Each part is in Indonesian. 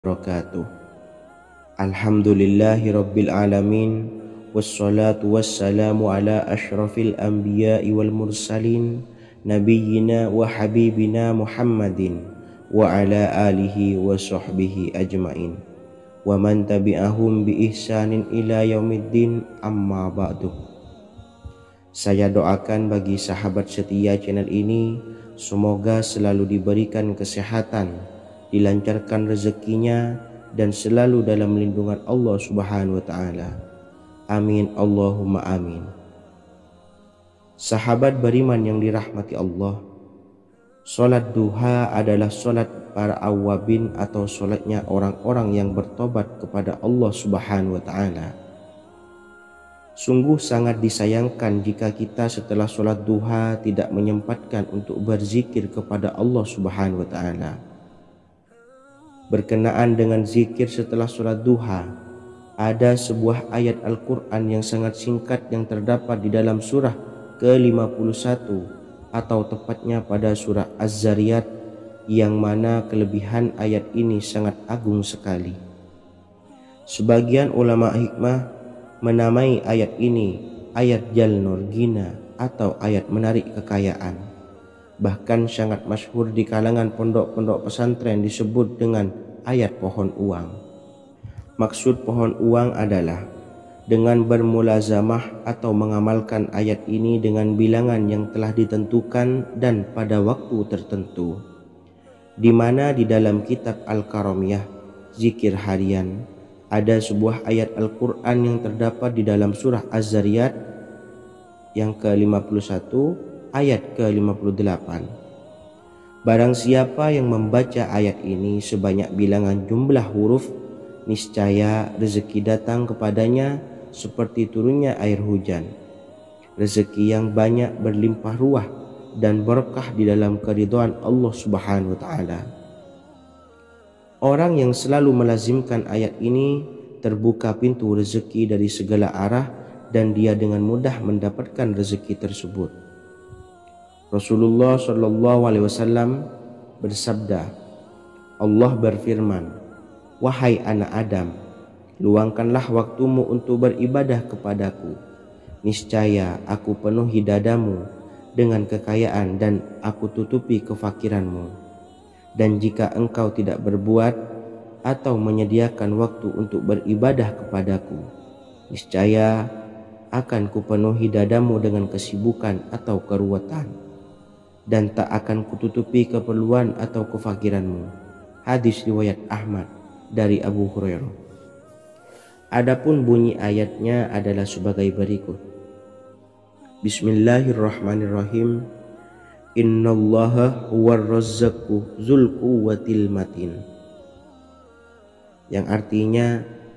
Wabarakatuh. Alhamdulillahi rabbil alamin, wassalatu wassalamu ala ashrafil anbiya'i wal mursalin, nabiyyina wa habibina Muhammadin wa ala alihi wa sahbihi ajmain, wa man tabi'ahum bi ihsanin ila yaumiddin, amma ba'du. Saya doakan bagi sahabat setia channel ini, semoga selalu diberikan kesehatan, dilancarkan rezekinya, dan selalu dalam lindungan Allah Subhanahu wa Ta'ala. Amin Allahumma amin. Sahabat beriman yang dirahmati Allah, solat duha adalah solat para awabin atau solatnya orang-orang yang bertobat kepada Allah Subhanahu wa Ta'ala. Sungguh sangat disayangkan jika kita setelah solat duha tidak menyempatkan untuk berzikir kepada Allah Subhanahu wa Ta'ala. Berkenaan dengan zikir setelah sholat duha, ada sebuah ayat Al-Quran yang sangat singkat yang terdapat di dalam surah ke-51 atau tepatnya pada surah Az-Zariyat, yang mana kelebihan ayat ini sangat agung sekali. Sebagian ulama hikmah menamai ayat ini ayat Jalnur Gina atau ayat menarik kekayaan. Bahkan sangat masyhur di kalangan pondok-pondok pesantren disebut dengan ayat pohon uang. Maksud pohon uang adalah dengan bermulazamah atau mengamalkan ayat ini dengan bilangan yang telah ditentukan dan pada waktu tertentu, di mana di dalam kitab Al-Karamiyah zikir harian ada sebuah ayat Al-Quran yang terdapat di dalam surah Az-Zariyat yang ke-51 ayat ke-58. Barang siapa yang membaca ayat ini sebanyak bilangan jumlah huruf, niscaya rezeki datang kepadanya seperti turunnya air hujan. Rezeki yang banyak berlimpah ruah dan berkah di dalam keridhaan Allah Subhanahu wa Ta'ala. Orang yang selalu melazimkan ayat ini terbuka pintu rezeki dari segala arah dan dia dengan mudah mendapatkan rezeki tersebut. Rasulullah Shallallahu Alaihi Wasallam bersabda, Allah berfirman, wahai anak Adam, luangkanlah waktumu untuk beribadah kepadaku. Niscaya aku penuhi dadamu dengan kekayaan dan aku tutupi kefakiranmu. Dan jika engkau tidak berbuat atau menyediakan waktu untuk beribadah kepadaku, niscaya akan kupenuhi dadamu dengan kesibukan atau keruwetan, dan tak akan kututupi keperluan atau kefakiranmu. Hadis riwayat Ahmad dari Abu Hurairah. Adapun bunyi ayatnya adalah sebagai berikut. Bismillahirrahmanirrahim. Innallaha huwar razzaqu dzul quwwatil matin. Yang artinya,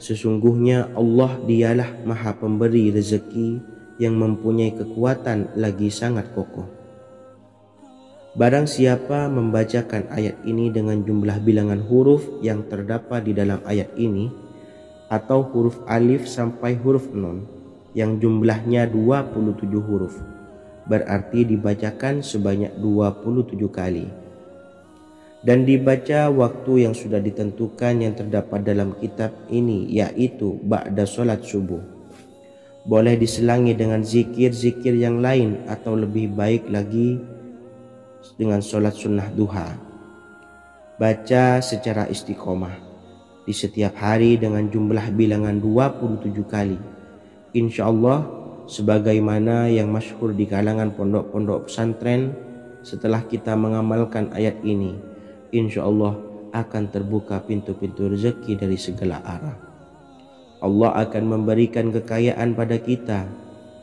sesungguhnya Allah dialah maha pemberi rezeki yang mempunyai kekuatan lagi sangat kokoh. Barang siapa membacakan ayat ini dengan jumlah bilangan huruf yang terdapat di dalam ayat ini, atau huruf alif sampai huruf nun yang jumlahnya 27 huruf, berarti dibacakan sebanyak 27 kali, dan dibaca waktu yang sudah ditentukan yang terdapat dalam kitab ini, yaitu ba'da sholat subuh. Boleh diselangi dengan zikir-zikir yang lain atau lebih baik lagi dengan sholat sunnah duha. Baca secara istiqomah di setiap hari dengan jumlah bilangan 27 kali. Insya Allah, sebagaimana yang masyhur di kalangan pondok-pondok pesantren, setelah kita mengamalkan ayat ini, insya Allah akan terbuka pintu-pintu rezeki dari segala arah. Allah akan memberikan kekayaan pada kita,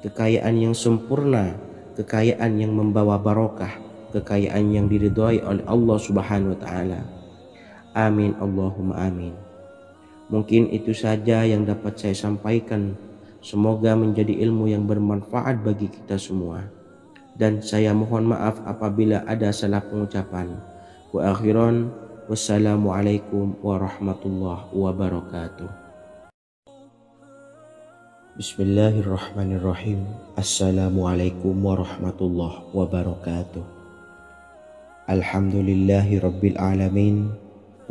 kekayaan yang sempurna, kekayaan yang membawa barokah, kekayaan yang diridhai oleh Allah Subhanahu wa Ta'ala. Amin Allahumma amin. Mungkin itu saja yang dapat saya sampaikan. Semoga menjadi ilmu yang bermanfaat bagi kita semua. Dan saya mohon maaf apabila ada salah pengucapan. Wa akhiran, wassalamualaikum warahmatullahi wabarakatuh. Bismillahirrahmanirrahim. Assalamualaikum warahmatullahi wabarakatuh. Alhamdulillahi rabbil alamin.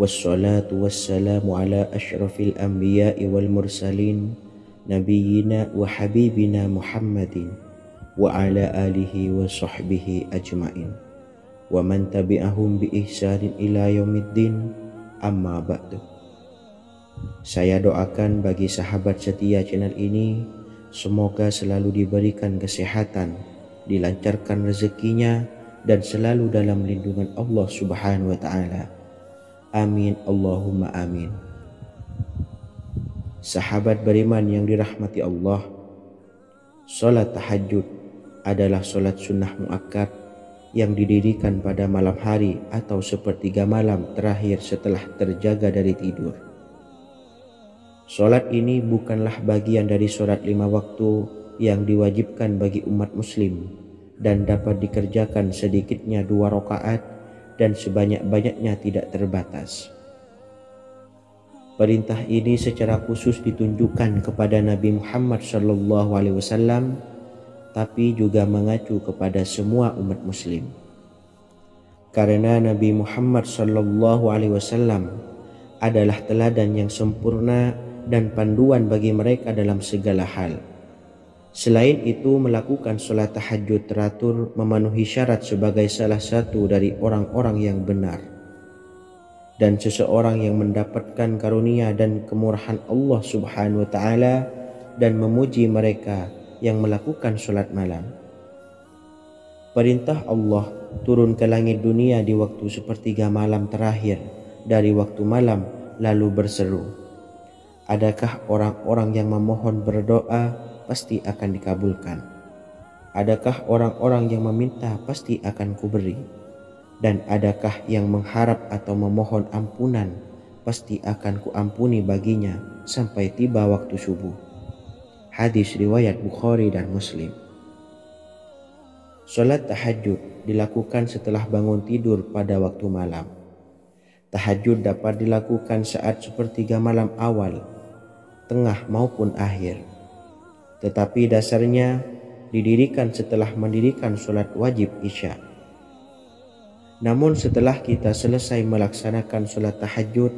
wassalatu wassalamu ala asyrafil anbiya'i wal mursalin nabiyyina wa habibina Muhammadin wa ala alihi wa sahbihi ajmain wa man tabi'ahum bi ihsanin ila yaumiddin, amma ba'du. Saya doakan bagi sahabat setia channel ini, semoga selalu diberikan kesehatan, dilancarkan rezekinya, dan selalu dalam lindungan Allah Subhanahu wa Ta'ala. Amin Allahumma amin. Sahabat beriman yang dirahmati Allah, salat tahajud adalah salat sunnah muakkad yang didirikan pada malam hari atau sepertiga malam terakhir setelah terjaga dari tidur. Salat ini bukanlah bagian dari salat 5 waktu yang diwajibkan bagi umat muslim dan dapat dikerjakan sedikitnya 2 rakaat dan sebanyak-banyaknya tidak terbatas. Perintah ini secara khusus ditunjukkan kepada Nabi Muhammad SAW, tapi juga mengacu kepada semua umat muslim. Karena Nabi Muhammad SAW adalah teladan yang sempurna dan panduan bagi mereka dalam segala hal. Selain itu, melakukan sholat tahajud teratur memenuhi syarat sebagai salah satu dari orang-orang yang benar. Dan seseorang yang mendapatkan karunia dan kemurahan Allah Subhanahu wa Ta'ala dan memuji mereka yang melakukan sholat malam. Perintah Allah turun ke langit dunia di waktu sepertiga malam terakhir dari waktu malam, lalu berseru, adakah orang-orang yang memohon berdoa pasti akan dikabulkan? Adakah orang-orang yang meminta pasti akan kuberi? Dan adakah yang mengharap atau memohon ampunan pasti akan kuampuni baginya sampai tiba waktu subuh. Hadis riwayat Bukhari dan Muslim. Salat tahajud dilakukan setelah bangun tidur pada waktu malam. Tahajud dapat dilakukan saat sepertiga malam awal, tengah maupun akhir. Tetapi dasarnya didirikan setelah mendirikan salat wajib Isya. Namun setelah kita selesai melaksanakan salat tahajud,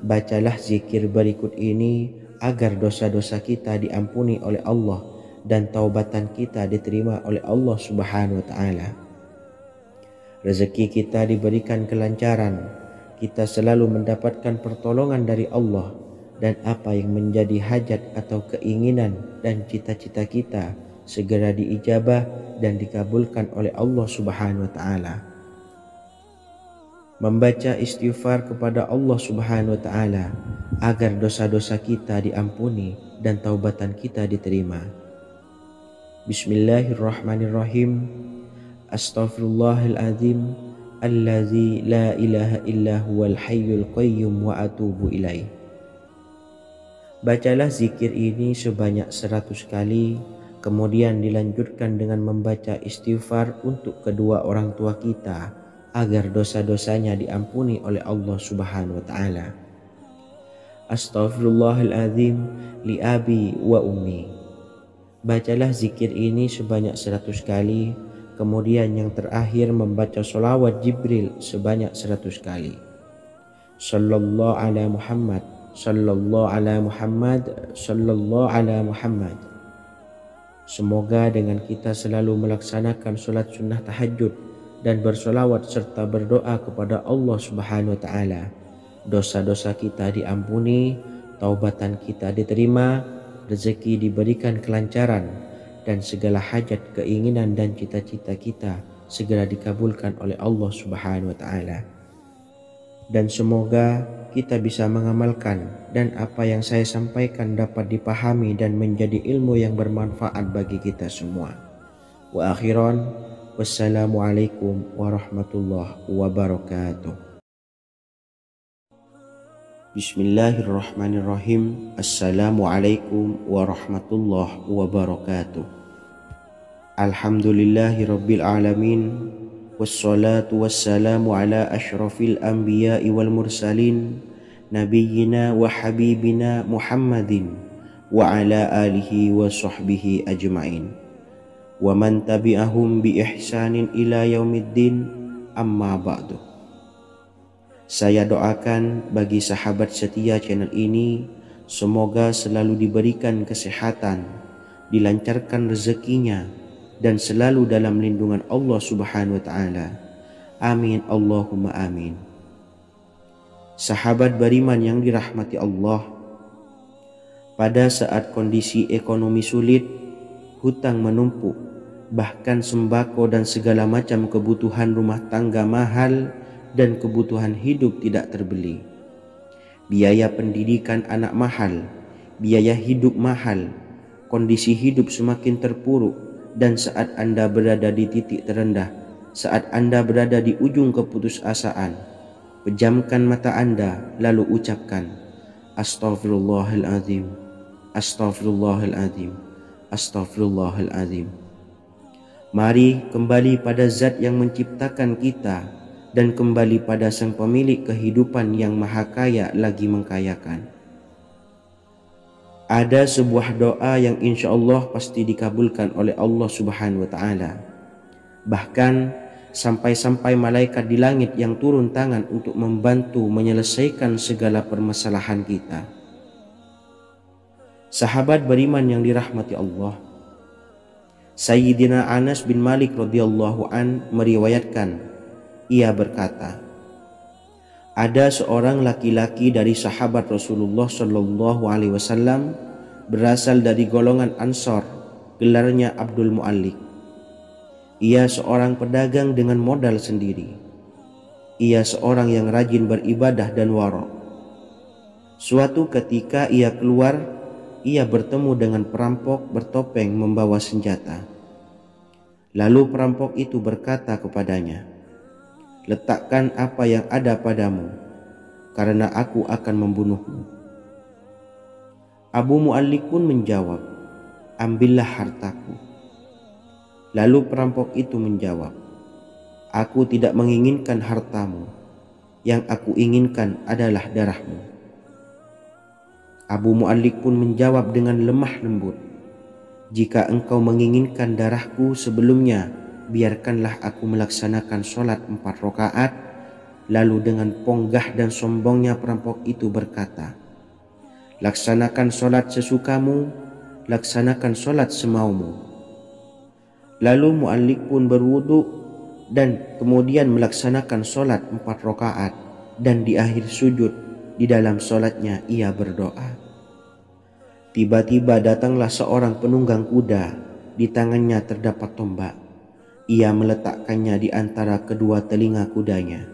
bacalah zikir berikut ini agar dosa-dosa kita diampuni oleh Allah dan taubatan kita diterima oleh Allah Subhanahu wa Ta'ala. Rezeki kita diberikan kelancaran, kita selalu mendapatkan pertolongan dari Allah, dan apa yang menjadi hajat atau keinginan dan cita-cita kita segera diijabah dan dikabulkan oleh Allah Subhanahu wa Ta'ala. Membaca istighfar kepada Allah Subhanahu wa Ta'ala agar dosa-dosa kita diampuni dan taubatan kita diterima. Bismillahirrahmanirrahim. Astaghfirullahaladzim allazi la ilaha illa huwal hayyul qayyum wa atubu ilaih. Bacalah zikir ini sebanyak 100 kali, kemudian dilanjutkan dengan membaca istighfar untuk kedua orang tua kita agar dosa-dosanya diampuni oleh Allah Subhanahu wa Ta'ala. Astaghfirullahaladzim li abi wa ummi. Bacalah zikir ini sebanyak 100 kali, kemudian yang terakhir membaca sholawat Jibril sebanyak 100 kali. Sallallahu ala Muhammad, sallallahu ala Muhammad, sallallahu ala Muhammad. Semoga dengan kita selalu melaksanakan sholat sunnah tahajud dan bersolawat serta berdoa kepada Allah Subhanahu wa Ta'ala, dosa-dosa kita diampuni, taubatan kita diterima, rezeki diberikan kelancaran, dan segala hajat, keinginan dan cita-cita kita segera dikabulkan oleh Allah Subhanahu wa Ta'ala. Dan semoga kita bisa mengamalkan dan apa yang saya sampaikan dapat dipahami dan menjadi ilmu yang bermanfaat bagi kita semua. Wa akhiran, wassalamualaikum warahmatullahi wabarakatuh. Bismillahirrahmanirrahim. Assalamualaikum warahmatullahi wabarakatuh. Alhamdulillahi rabbil alamin. Wassalatu wassalamu ala asyrafil anbiya'i wal mursalin nabiyyina wa habibina Muhammadin wa ala alihi wa sahbihi ajmain wa man tabi'ahum bi ihsanin ila yaumiddin, amma ba'du. Saya doakan bagi sahabat setia channel ini, semoga selalu diberikan kesehatan, dilancarkan rezekinya, dan selalu dalam lindungan Allah Subhanahu wa Ta'ala. Amin Allahumma amin. Sahabat beriman yang dirahmati Allah, pada saat kondisi ekonomi sulit, hutang menumpuk, bahkan sembako dan segala macam kebutuhan rumah tangga mahal dan kebutuhan hidup tidak terbeli. Biaya pendidikan anak mahal, biaya hidup mahal, kondisi hidup semakin terpuruk, dan saat Anda berada di titik terendah, saat Anda berada di ujung keputusasaan, pejamkan mata Anda lalu ucapkan, Astaghfirullahaladzim, Astaghfirullahaladzim, Astaghfirullahaladzim. Mari kembali pada Zat yang menciptakan kita dan kembali pada Sang Pemilik kehidupan yang maha kaya lagi mengkayakan. Ada sebuah doa yang insya Allah pasti dikabulkan oleh Allah Subhanahu wa Ta'ala. Bahkan sampai-sampai malaikat di langit yang turun tangan untuk membantu menyelesaikan segala permasalahan kita. Sahabat beriman yang dirahmati Allah, Sayyidina Anas bin Malik radhiyallahu an meriwayatkan, ia berkata, ada seorang laki-laki dari sahabat Rasulullah Shallallahu Alaihi Wasallam berasal dari golongan Ansor, gelarnya Abdul Mu'allik. Ia seorang pedagang dengan modal sendiri. Ia seorang yang rajin beribadah dan wara'. Suatu ketika ia keluar, ia bertemu dengan perampok bertopeng membawa senjata. Lalu perampok itu berkata kepadanya, letakkan apa yang ada padamu, karena aku akan membunuhmu. Abu Mu'allik pun menjawab, ambillah hartaku. Lalu perampok itu menjawab, aku tidak menginginkan hartamu, yang aku inginkan adalah darahmu. Abu Mu'allik pun menjawab dengan lemah lembut, jika engkau menginginkan darahku sebelumnya, biarkanlah aku melaksanakan sholat 4 rakaat. Lalu dengan ponggah dan sombongnya perampok itu berkata, laksanakan sholat sesukamu, laksanakan sholat semaumu. Lalu Mu'allik pun berwudu dan kemudian melaksanakan sholat 4 rakaat, dan di akhir sujud di dalam sholatnya ia berdoa. Tiba-tiba datanglah seorang penunggang kuda, di tangannya terdapat tombak. Ia meletakkannya di antara kedua telinga kudanya.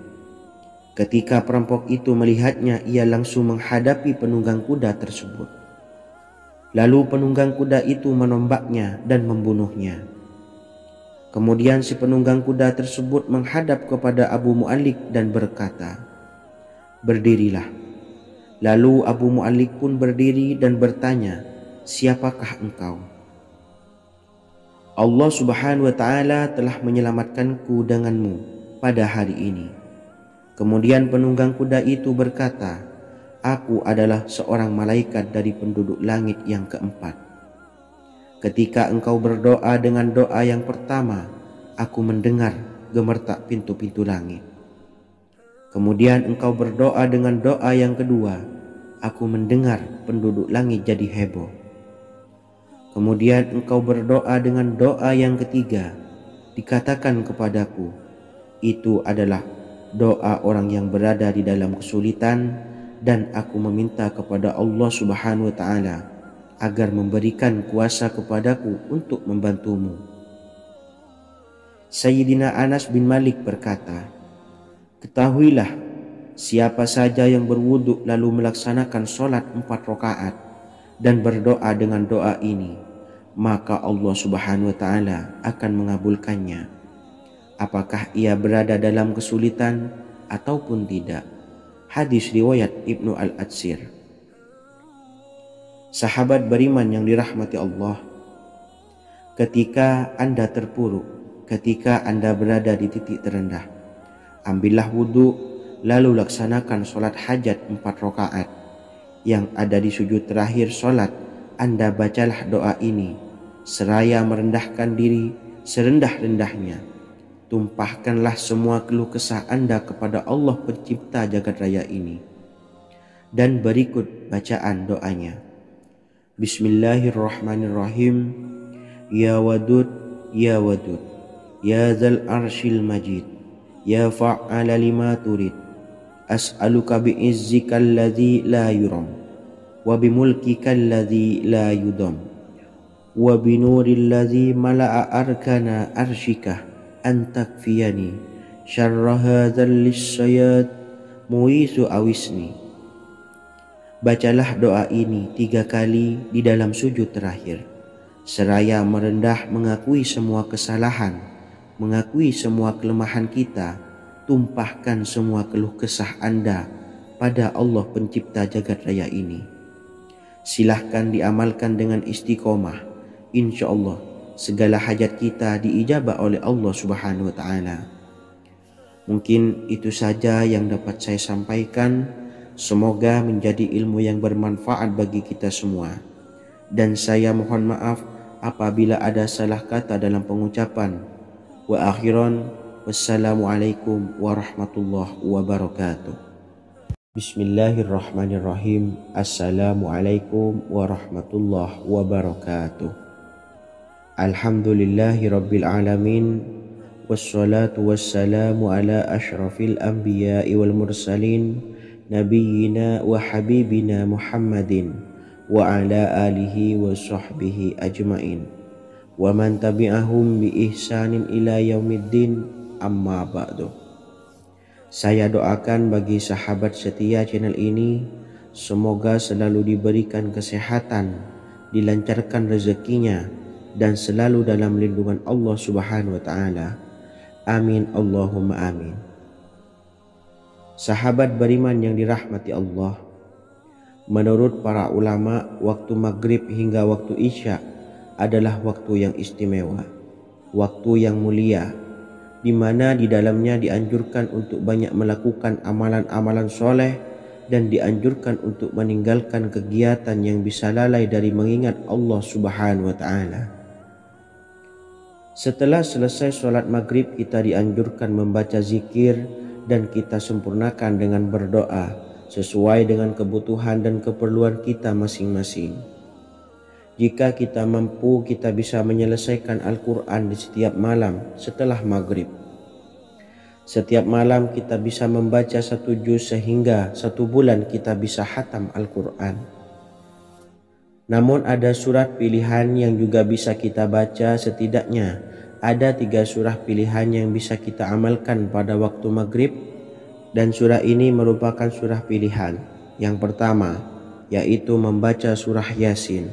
Ketika perampok itu melihatnya, ia langsung menghadapi penunggang kuda tersebut. Lalu penunggang kuda itu menombaknya dan membunuhnya. Kemudian si penunggang kuda tersebut menghadap kepada Abu Mu'allik dan berkata, berdirilah. Lalu Abu Mu'allik pun berdiri dan bertanya, siapakah engkau? Allah Subhanahu wa Ta'ala telah menyelamatkanku denganmu pada hari ini. Kemudian penunggang kuda itu berkata, aku adalah seorang malaikat dari penduduk langit yang keempat. Ketika engkau berdoa dengan doa yang pertama, aku mendengar gemertak pintu-pintu langit. Kemudian engkau berdoa dengan doa yang kedua, aku mendengar penduduk langit jadi heboh. Kemudian engkau berdoa dengan doa yang ketiga, dikatakan kepadaku, itu adalah doa orang yang berada di dalam kesulitan, dan aku meminta kepada Allah Subhanahu wa Ta'ala agar memberikan kuasa kepadaku untuk membantumu. Sayyidina Anas bin Malik berkata, ketahuilah, siapa saja yang berwudu lalu melaksanakan sholat 4 rakaat dan berdoa dengan doa ini, maka Allah Subhanahu wa Ta'ala akan mengabulkannya, apakah ia berada dalam kesulitan ataupun tidak. Hadis riwayat Ibnu Al-Atsir. Sahabat beriman yang dirahmati Allah, ketika Anda terpuruk, ketika Anda berada di titik terendah, ambillah wudu, lalu laksanakan sholat hajat 4 rakaat. Yang ada di sujud terakhir sholat, Anda bacalah doa ini seraya merendahkan diri serendah-rendahnya. tumpahkanlah semua keluh kesah Anda kepada Allah pencipta jagat raya ini. Dan berikut bacaan doanya. Bismillahirrahmanirrahim. Ya Wadud, Ya Wadud, Ya Dzal Arsyil Majid, Ya Fa'ala lima turid, as'aluka bi'izzika alladzi la yuram, wa bimulkika alladzi la yudam, wa binuril ladzi mala'a arkana arsyika an takfiyani syarra hadzal lisyayad muisu awisni. Bacalah doa ini 3 kali di dalam sujud terakhir, seraya merendah mengakui semua kesalahan, mengakui semua kelemahan kita. Tumpahkan semua keluh kesah Anda pada Allah pencipta jagat raya ini. Silahkan diamalkan dengan istiqomah. Insya Allah segala hajat kita diijabah oleh Allah Subhanahu wa Ta'ala. Mungkin itu saja yang dapat saya sampaikan. Semoga menjadi ilmu yang bermanfaat bagi kita semua. Dan saya mohon maaf apabila ada salah kata dalam pengucapan. Wa akhiran, wassalamualaikum warahmatullahi wabarakatuh. Bismillahirrahmanirrahim. Assalamualaikum warahmatullahi wabarakatuh. Alhamdulillahi rabbil alamin. Wassalatu wassalamu ala ashrafil anbiya'i wal mursalin, nabiyyina wa habibina Muhammadin wa ala alihi wa sahbihi ajmain wa man tabi'ahum bi ihsanin ila yaumiddin, amma ba'du. Saya doakan bagi sahabat setia channel ini, semoga selalu diberikan kesehatan, dilancarkan rezekinya, dan selalu dalam lindungan Allah Subhanahu wa Ta'ala. Amin Allahumma amin. Sahabat beriman yang dirahmati Allah, menurut para ulama, waktu maghrib hingga waktu isya adalah waktu yang istimewa, waktu yang mulia, di mana di dalamnya dianjurkan untuk banyak melakukan amalan-amalan soleh dan dianjurkan untuk meninggalkan kegiatan yang bisa lalai dari mengingat Allah Subhanahu wa Ta'ala. Setelah selesai sholat maghrib, kita dianjurkan membaca zikir dan kita sempurnakan dengan berdoa sesuai dengan kebutuhan dan keperluan kita masing-masing. Jika kita mampu, kita bisa menyelesaikan Al-Quran di setiap malam setelah maghrib. Setiap malam kita bisa membaca 1 juz sehingga 1 bulan kita bisa khatam Al-Quran. Namun ada surat pilihan yang juga bisa kita baca. Setidaknya ada 3 surah pilihan yang bisa kita amalkan pada waktu maghrib, dan surah ini merupakan surah pilihan. Yang pertama yaitu membaca surah Yasin.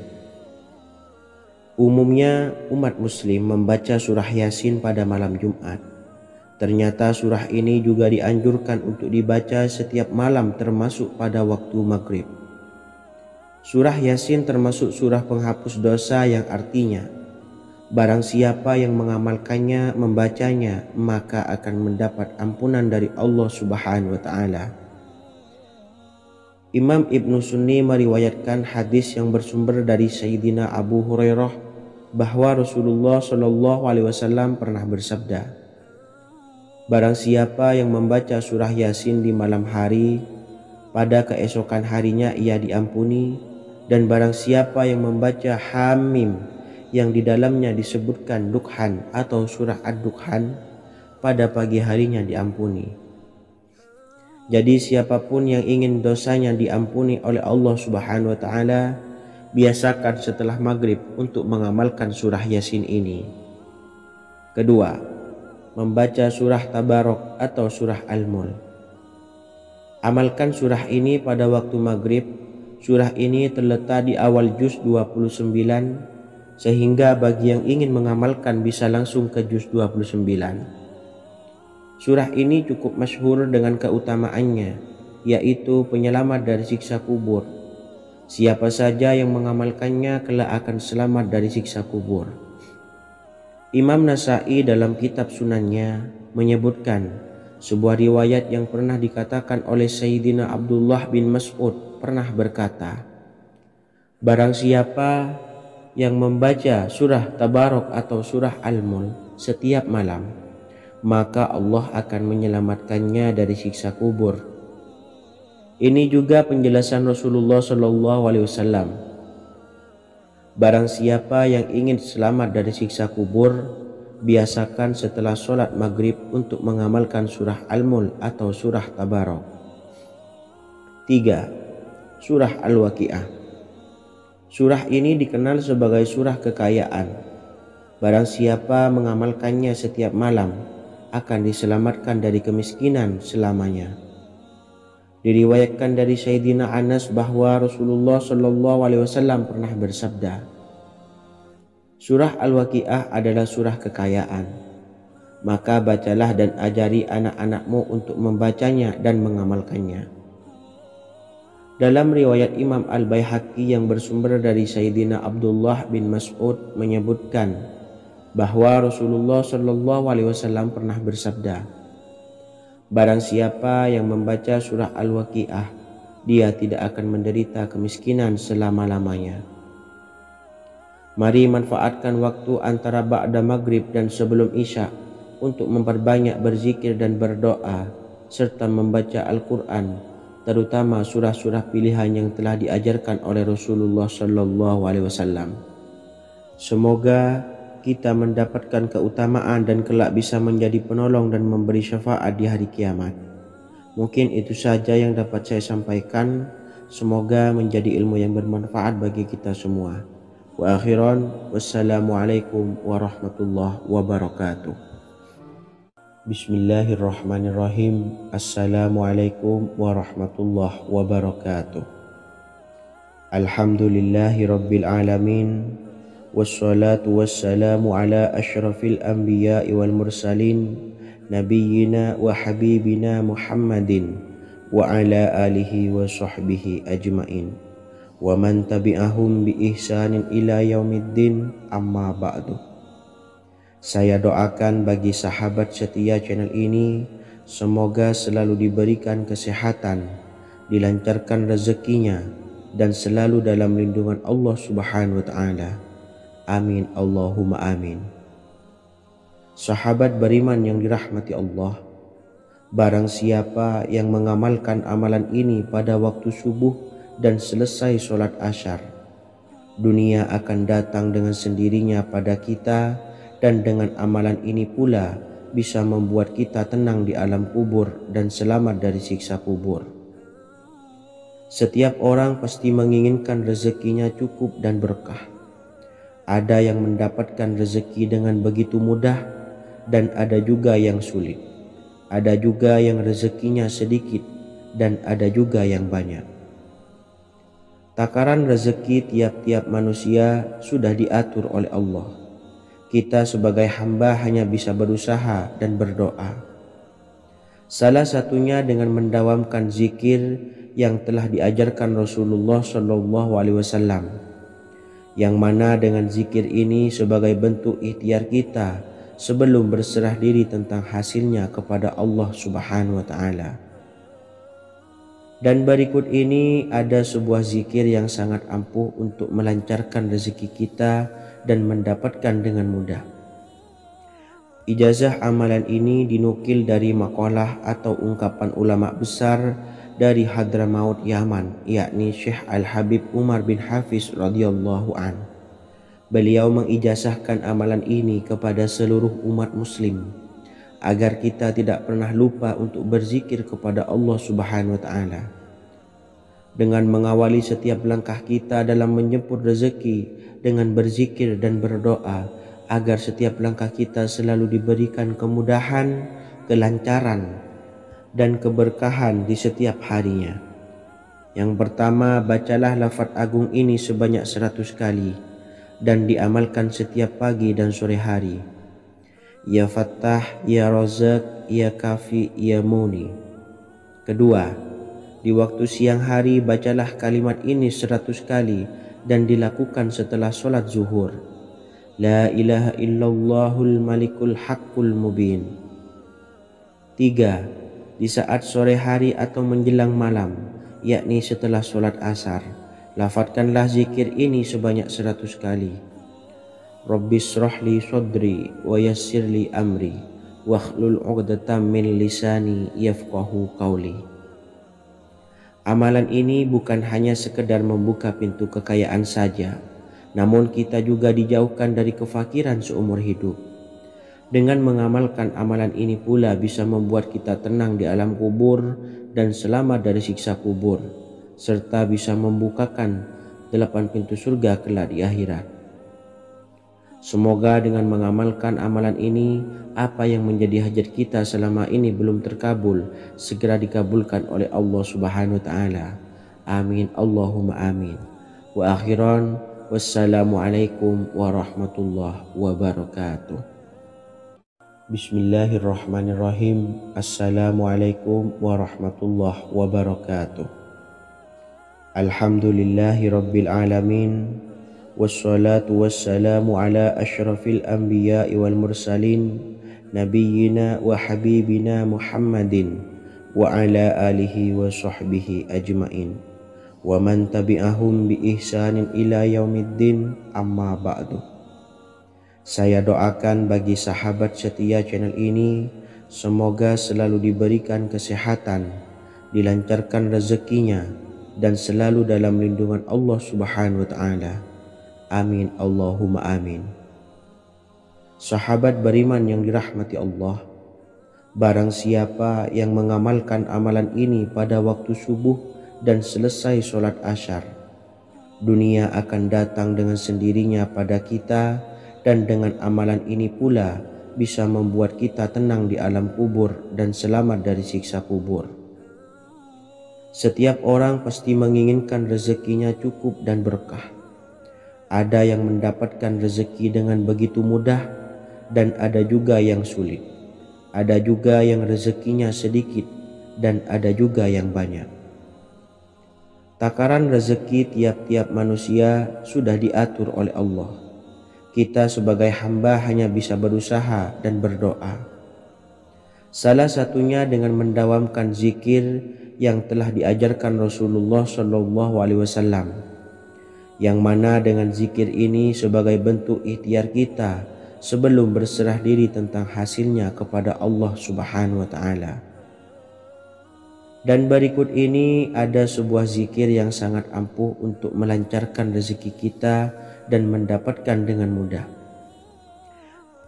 Umumnya umat muslim membaca surah Yasin pada malam Jumat. Ternyata surah ini juga dianjurkan untuk dibaca setiap malam termasuk pada waktu maghrib. Surah Yasin termasuk surah penghapus dosa yang artinya barang siapa yang mengamalkannya, membacanya, maka akan mendapat ampunan dari Allah Subhanahu wa Ta'ala. Imam Ibnu Sunni meriwayatkan hadis yang bersumber dari Sayyidina Abu Hurairah bahwa Rasulullah SAW pernah bersabda, barang siapa yang membaca surah Yasin di malam hari, pada keesokan harinya ia diampuni. Dan barang siapa yang membaca Hamim yang di dalamnya disebutkan Dukhan atau surah Ad-Dukhan, pada pagi harinya diampuni. Jadi siapapun yang ingin dosanya diampuni oleh Allah Subhanahu wa Ta'ala, biasakan setelah maghrib untuk mengamalkan surah Yasin ini. Kedua, membaca surah Tabarok atau surah Al-Mulk. Amalkan surah ini pada waktu maghrib. Surah ini terletak di awal juz 29, sehingga bagi yang ingin mengamalkan bisa langsung ke juz 29. Surah ini cukup masyhur dengan keutamaannya, yaitu penyelamat dari siksa kubur. Siapa saja yang mengamalkannya kelak akan selamat dari siksa kubur. Imam Nasa'i dalam kitab Sunannya menyebutkan sebuah riwayat yang pernah dikatakan oleh Sayyidina Abdullah bin Mas'ud pernah berkata, barang siapa yang membaca surah Tabarok atau surah Al-Mulk setiap malam, maka Allah akan menyelamatkannya dari siksa kubur. Ini juga penjelasan Rasulullah SAW. Barang siapa yang ingin selamat dari siksa kubur, biasakan setelah sholat maghrib untuk mengamalkan surah Al-Mulk atau surah Tabarok. 3. Surah Al-Waqiah. Surah ini dikenal sebagai surah kekayaan. Barang siapa mengamalkannya setiap malam, akan diselamatkan dari kemiskinan selamanya. Diriwayatkan dari Sayyidina Anas bahwa Rasulullah SAW pernah bersabda, surah Al-Waqiah adalah surah kekayaan. Maka bacalah dan ajari anak-anakmu untuk membacanya dan mengamalkannya. Dalam riwayat Imam Al-Baihaqi yang bersumber dari Sayyidina Abdullah bin Mas'ud menyebutkan bahwa Rasulullah SAW pernah bersabda, barang siapa yang membaca surah Al-Waqiah, dia tidak akan menderita kemiskinan selama-lamanya. Mari manfaatkan waktu antara ba'da maghrib dan sebelum isya untuk memperbanyak berzikir dan berdoa serta membaca Al-Quran, terutama surah-surah pilihan yang telah diajarkan oleh Rasulullah SAW. Semoga kita mendapatkan keutamaan dan kelak bisa menjadi penolong dan memberi syafaat di hari kiamat. Mungkin itu saja yang dapat saya sampaikan. Semoga menjadi ilmu yang bermanfaat bagi kita semua. Wa akhiran, wassalamualaikum warahmatullahi wabarakatuh. Bismillahirrahmanirrahim. Assalamualaikum warahmatullahi wabarakatuh. Alhamdulillahi rabbil alamin. Wassalatu wassalamu ala ashrafil anbiya'i wal mursalin nabiyyina wa habibina Muhammadin wa ala alihi wa sahbihi ajmain wa man tabi'ahum bi ihsanin ila yaumiddin, amma ba'du. Saya doakan bagi sahabat setia channel ini, semoga selalu diberikan kesehatan, dilancarkan rezekinya, dan selalu dalam lindungan Allah Subhanahu wa ta'ala. Amin Allahumma amin. Sahabat beriman yang dirahmati Allah, barang siapa yang mengamalkan amalan ini pada waktu subuh dan selesai sholat asyar, dunia akan datang dengan sendirinya pada kita, dan dengan amalan ini pula bisa membuat kita tenang di alam kubur dan selamat dari siksa kubur. Setiap orang pasti menginginkan rezekinya cukup dan berkah. Ada yang mendapatkan rezeki dengan begitu mudah dan ada juga yang sulit. Ada juga yang rezekinya sedikit dan ada juga yang banyak. Takaran rezeki tiap-tiap manusia sudah diatur oleh Allah. Kita sebagai hamba hanya bisa berusaha dan berdoa. Salah satunya dengan mendawamkan zikir yang telah diajarkan Rasulullah SAW. Yang mana dengan zikir ini sebagai bentuk ikhtiar kita sebelum berserah diri tentang hasilnya kepada Allah Subhanahu wa ta'ala. Dan berikut ini ada sebuah zikir yang sangat ampuh untuk melancarkan rezeki kita dan mendapatkan dengan mudah. Ijazah amalan ini dinukil dari makalah atau ungkapan ulama besar dari Hadramaut Yaman, yakni Syekh Al-Habib Umar bin Hafiz radhiyallahu an. Beliau mengijazahkan amalan ini kepada seluruh umat muslim agar kita tidak pernah lupa untuk berzikir kepada Allah Subhanahu wa ta'ala. Dengan mengawali setiap langkah kita dalam menjemput rezeki dengan berzikir dan berdoa agar setiap langkah kita selalu diberikan kemudahan, kelancaran, dan keberkahan di setiap harinya. Yang pertama, bacalah lafaz agung ini sebanyak 100 kali dan diamalkan setiap pagi dan sore hari. Ya Fattah, Ya Razak, Ya Kafi, Ya Muni. Kedua, di waktu siang hari bacalah kalimat ini 100 kali dan dilakukan setelah sholat zuhur. La ilaha illallahul malikul haqqul mubin. 3. Di saat sore hari atau menjelang malam, yakni setelah sholat asar, lafadzkanlah zikir ini sebanyak 100 kali. Rabbishrahli sodri wa yassirli amri wahlul 'uqdatam min lisani yafqahu qawli. Amalan ini bukan hanya sekedar membuka pintu kekayaan saja, namun kita juga dijauhkan dari kefakiran seumur hidup. Dengan mengamalkan amalan ini pula bisa membuat kita tenang di alam kubur dan selamat dari siksa kubur, serta bisa membukakan 8 pintu surga kelak di akhirat. Semoga dengan mengamalkan amalan ini, apa yang menjadi hajat kita selama ini belum terkabul, segera dikabulkan oleh Allah Subhanahu wa Ta'ala. Amin Allahumma amin. Wa akhiran, wassalamualaikum warahmatullahi wabarakatuh. Bismillahirrahmanirrahim. Assalamualaikum warahmatullahi wabarakatuh. Alhamdulillahi rabbil alamin. Wassalatu wassalamu ala ashrafil anbiya'i wal mursalin, nabiyyina wa habibina Muhammadin wa ala alihi wa sahbihi ajmain, wa man tabi'ahum bi ihsanin ila yaumiddin, amma ba'du. Saya doakan bagi sahabat setia channel ini, semoga selalu diberikan kesehatan, dilancarkan rezekinya, dan selalu dalam lindungan Allah Subhanahu wa Ta'ala. Amin Allahumma amin. Sahabat beriman yang dirahmati Allah, barang siapa yang mengamalkan amalan ini pada waktu subuh dan selesai sholat asyar, dunia akan datang dengan sendirinya pada kita, dan dengan amalan ini pula bisa membuat kita tenang di alam kubur dan selamat dari siksa kubur. Setiap orang pasti menginginkan rezekinya cukup dan berkah. Ada yang mendapatkan rezeki dengan begitu mudah, dan ada juga yang sulit. Ada juga yang rezekinya sedikit, dan ada juga yang banyak. Takaran rezeki tiap-tiap manusia sudah diatur oleh Allah. Kita sebagai hamba hanya bisa berusaha dan berdoa. Salah satunya dengan mendawamkan zikir yang telah diajarkan Rasulullah SAW, yang mana dengan zikir ini sebagai bentuk ikhtiar kita sebelum berserah diri tentang hasilnya kepada Allah Subhanahu wa Ta'ala. Dan berikut ini ada sebuah zikir yang sangat ampuh untuk melancarkan rezeki kita dan mendapatkan dengan mudah.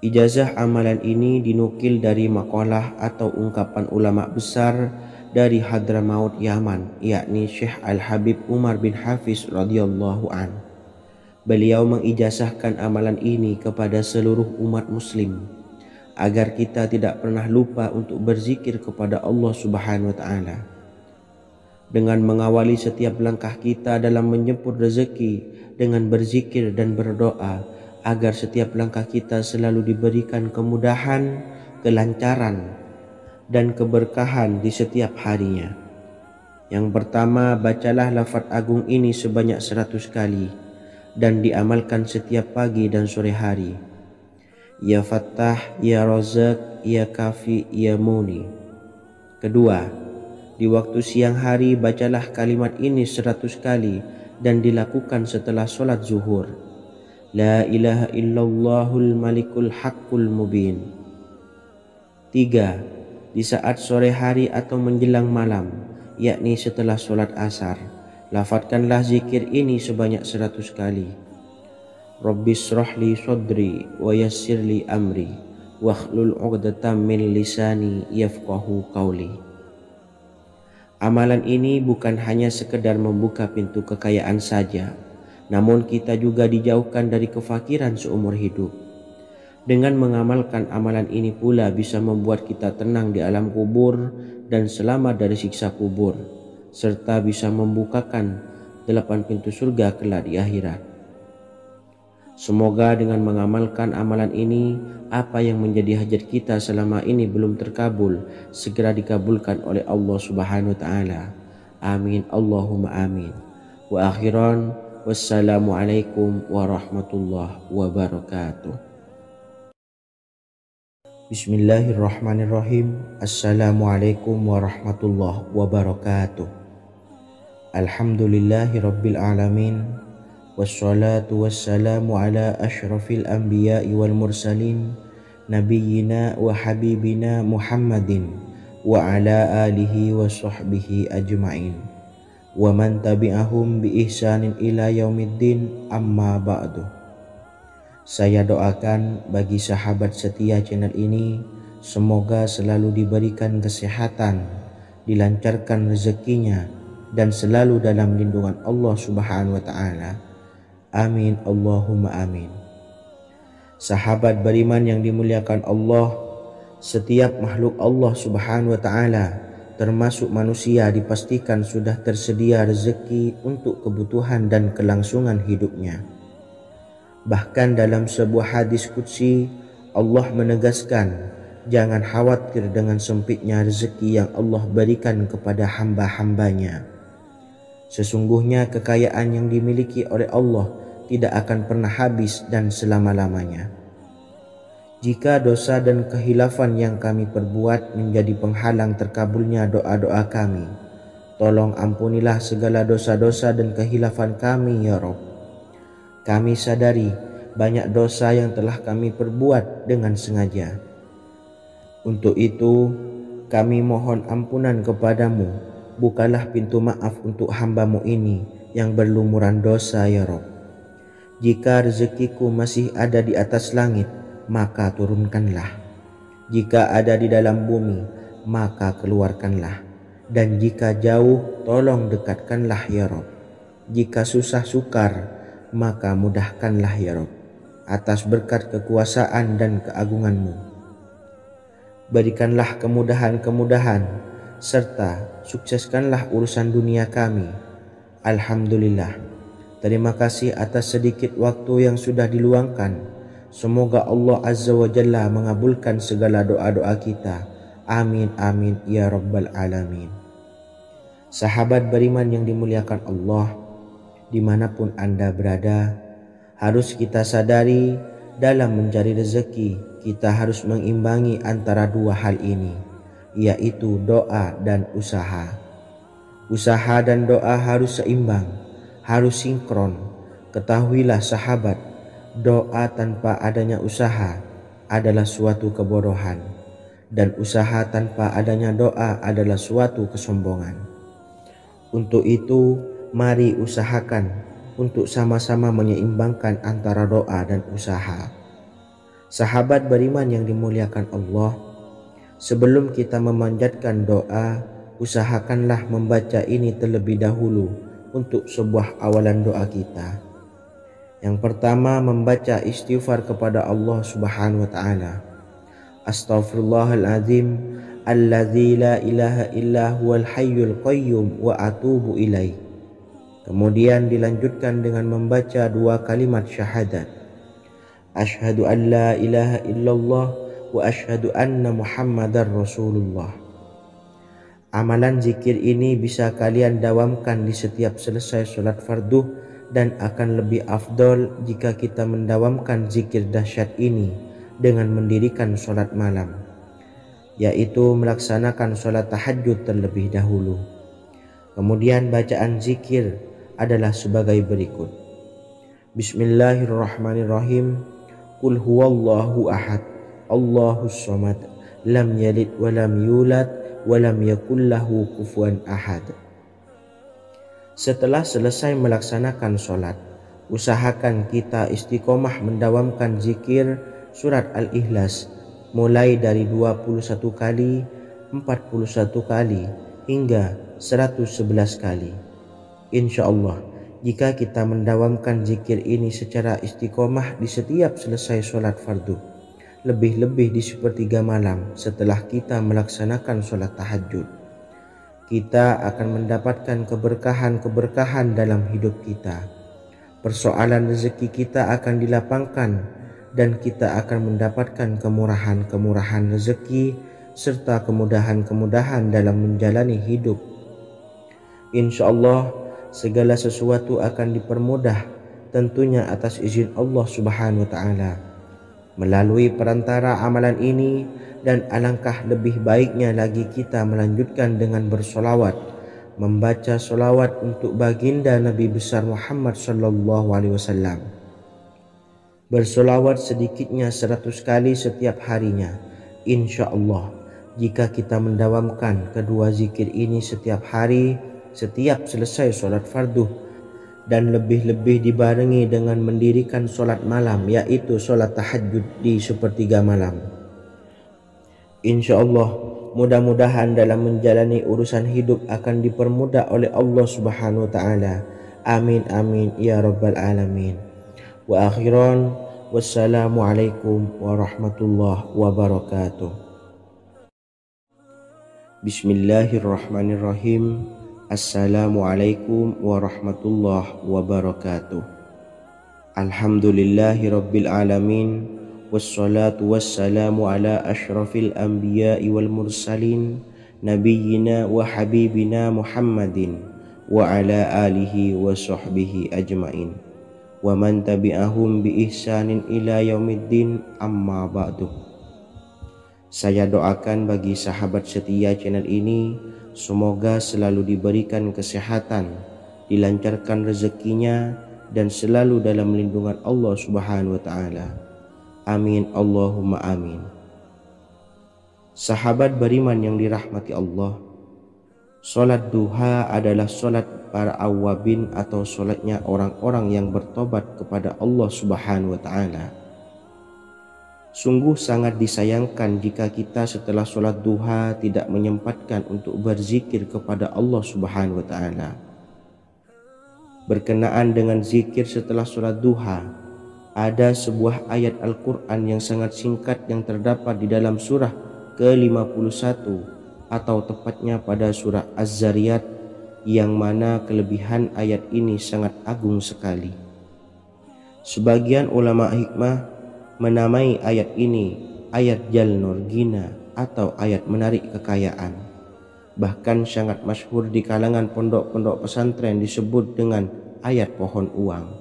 Ijazah amalan ini dinukil dari makalah atau ungkapan ulama besar dari Hadramaut Yaman, yakni Syekh Al-Habib Umar bin Hafiz radhiyallahu an. Beliau mengijazahkan amalan ini kepada seluruh umat muslim agar kita tidak pernah lupa untuk berzikir kepada Allah Subhanahu wa Ta'ala. Dengan mengawali setiap langkah kita dalam menjemput rezeki dengan berzikir dan berdoa agar setiap langkah kita selalu diberikan kemudahan, kelancaran, dan keberkahan di setiap harinya. Yang pertama, bacalah lafaz agung ini sebanyak 100 kali dan diamalkan setiap pagi dan sore hari. Ya Fattah, Ya Razak, Ya Kafi, Ya Muni. Kedua, di waktu siang hari bacalah kalimat ini 100 kali dan dilakukan setelah sholat zuhur. La ilaha illallahul malikul haqqul mubin. 3. Di saat sore hari atau menjelang malam, yakni setelah sholat asar, lafadzkanlah zikir ini sebanyak 100 kali. Rabbishrahli sodri wa yassirli amri wahlul 'uqdatam min lisani yafqahu qawli. Amalan ini bukan hanya sekedar membuka pintu kekayaan saja, namun kita juga dijauhkan dari kefakiran seumur hidup. Dengan mengamalkan amalan ini pula bisa membuat kita tenang di alam kubur dan selamat dari siksa kubur, serta bisa membukakan 8 pintu surga kelak di akhirat. Semoga dengan mengamalkan amalan ini, apa yang menjadi hajat kita selama ini belum terkabul, segera dikabulkan oleh Allah Subhanahu wa Ta'ala. Amin Allahumma amin. Wa akhiran, wassalamualaikum warahmatullahi wabarakatuh. Bismillahirrahmanirrahim. Assalamualaikum warahmatullahi wabarakatuh. Alhamdulillahi rabbil alamin. Wassalatu wassalamu ala ashrafil anbiya'i wal mursalin, nabiyyina wa habibina Muhammadin wa ala alihi wa sahbihi ajma'in wa man tabi'ahum bi ihsanin ila yaumiddin, amma ba'du. Saya doakan bagi sahabat setia channel ini, semoga selalu diberikan kesehatan, dilancarkan rezekinya, dan selalu dalam lindungan Allah Subhanahu wa ta'ala. Amin Allahumma amin. Sahabat beriman yang dimuliakan Allah, setiap makhluk Allah Subhanahu wa ta'ala termasuk manusia dipastikan sudah tersedia rezeki untuk kebutuhan dan kelangsungan hidupnya. Bahkan dalam sebuah hadis qudsi, Allah menegaskan, jangan khawatir dengan sempitnya rezeki yang Allah berikan kepada hamba-hambanya. Sesungguhnya kekayaan yang dimiliki oleh Allah tidak akan pernah habis dan selama-lamanya. Jika dosa dan kehilafan yang kami perbuat menjadi penghalang terkabulnya doa-doa kami, tolong ampunilah segala dosa-dosa dan kehilafan kami ya Rabb. Kami sadari banyak dosa yang telah kami perbuat dengan sengaja. Untuk itu kami mohon ampunan kepadamu. Bukalah pintu maaf untuk hambamu ini yang berlumuran dosa ya Rabb. Jika rezekiku masih ada di atas langit, maka turunkanlah. Jika ada di dalam bumi, maka keluarkanlah. Dan jika jauh, tolong dekatkanlah ya Rabb. Jika susah sukar, maka mudahkanlah ya Rabb, atas berkat kekuasaan dan keagunganmu. Berikanlah kemudahan-kemudahan, serta sukseskanlah urusan dunia kami. Alhamdulillah. Terima kasih atas sedikit waktu yang sudah diluangkan. Semoga Allah Azza wa Jalla mengabulkan segala doa-doa kita. Amin amin ya Rabbal Alamin. Sahabat beriman yang dimuliakan Allah, dimanapun Anda berada, harus kita sadari dalam mencari rezeki kita harus mengimbangi antara dua hal ini, yaitu doa dan usaha. Usaha dan doa harus seimbang, harus sinkron. Ketahuilah sahabat, doa tanpa adanya usaha adalah suatu kebodohan, dan usaha tanpa adanya doa adalah suatu kesombongan. Untuk itu, mari usahakan untuk sama-sama menyeimbangkan antara doa dan usaha. Sahabat beriman yang dimuliakan Allah, sebelum kita memanjatkan doa, usahakanlah membaca ini terlebih dahulu untuk sebuah awalan doa kita. Yang pertama, membaca istighfar kepada Allah Subhanahu wa ta'ala. Astaghfirullahaladzim alladzi la ilaha illa huwal hayyul qayyum wa atubu ilaih. Kemudian dilanjutkan dengan membaca dua kalimat syahadat. Asyhadu an la ilaha illallah wa asyhadu anna Muhammadar Rasulullah. Amalan zikir ini bisa kalian dawamkan di setiap selesai sholat fardu, dan akan lebih afdol jika kita mendawamkan zikir dahsyat ini dengan mendirikan sholat malam, yaitu melaksanakan sholat tahajud terlebih dahulu. Kemudian bacaan zikir adalah sebagai berikut. Bismillahirrahmanirrahim. Qul huwallahu ahad, Allahus samad, lam yalid wa lam yulad wa lam yakul lahu kufuwan ahad. Setelah selesai melaksanakan sholat, usahakan kita istiqomah mendawamkan zikir surat Al-Ikhlas mulai dari 21 kali, 41 kali, hingga 111 kali. Insya Allah, jika kita mendawamkan zikir ini secara istiqomah di setiap selesai sholat fardu, lebih-lebih di sepertiga malam setelah kita melaksanakan sholat tahajud, kita akan mendapatkan keberkahan-keberkahan dalam hidup kita. Persoalan rezeki kita akan dilapangkan, dan kita akan mendapatkan kemurahan-kemurahan rezeki serta kemudahan-kemudahan dalam menjalani hidup. Insya Allah, segala sesuatu akan dipermudah, tentunya atas izin Allah Subhanahu wa ta'ala. Melalui perantara amalan ini, dan alangkah lebih baiknya lagi kita melanjutkan dengan bersolawat, membaca solawat untuk baginda Nabi besar Muhammad sallallahu alaihi wasallam. Bersolawat sedikitnya 100 kali setiap harinya. Insya Allah, jika kita mendawamkan kedua zikir ini setiap hari, setiap selesai sholat fardu, dan lebih-lebih dibarengi dengan mendirikan sholat malam, yaitu sholat tahajud di sepertiga malam, insya Allah, mudah-mudahan dalam menjalani urusan hidup akan dipermudah oleh Allah Subhanahu wa Ta'ala. Amin amin ya rabbal alamin. Wa akhiran, wassalamualaikum warahmatullahi wabarakatuh. Bismillahirrahmanirrahim. Assalamualaikum warahmatullahi wabarakatuh. Alhamdulillahi rabbil alamin. Wassalatu wassalamu ala ashrafil anbiya'i wal mursalin, nabiyyina wa habibina Muhammadin wa ala alihi wa sahbihi ajmain, wa man tabi'ahum bi ihsanin ila yaumiddin, amma ba'du. Saya doakan bagi sahabat setia channel ini, semoga selalu diberikan kesehatan, dilancarkan rezekinya, dan selalu dalam lindungan Allah Subhanahu wa Ta'ala. Amin Allahumma amin. Sahabat beriman yang dirahmati Allah, sholat duha adalah sholat para awabin atau sholatnya orang-orang yang bertobat kepada Allah Subhanahu wa Ta'ala. Sungguh sangat disayangkan jika kita setelah sholat duha tidak menyempatkan untuk berzikir kepada Allah Subhanahu wa Ta'ala. Berkenaan dengan zikir setelah sholat duha, ada sebuah ayat Al-Quran yang sangat singkat yang terdapat di dalam surah ke-51 atau tepatnya pada surah Az-Zariyat, yang mana kelebihan ayat ini sangat agung sekali. Sebagian ulama hikmah menamai ayat ini ayat Jalnur Gina atau ayat menarik kekayaan. Bahkan sangat masyhur di kalangan pondok-pondok pesantren disebut dengan ayat pohon uang.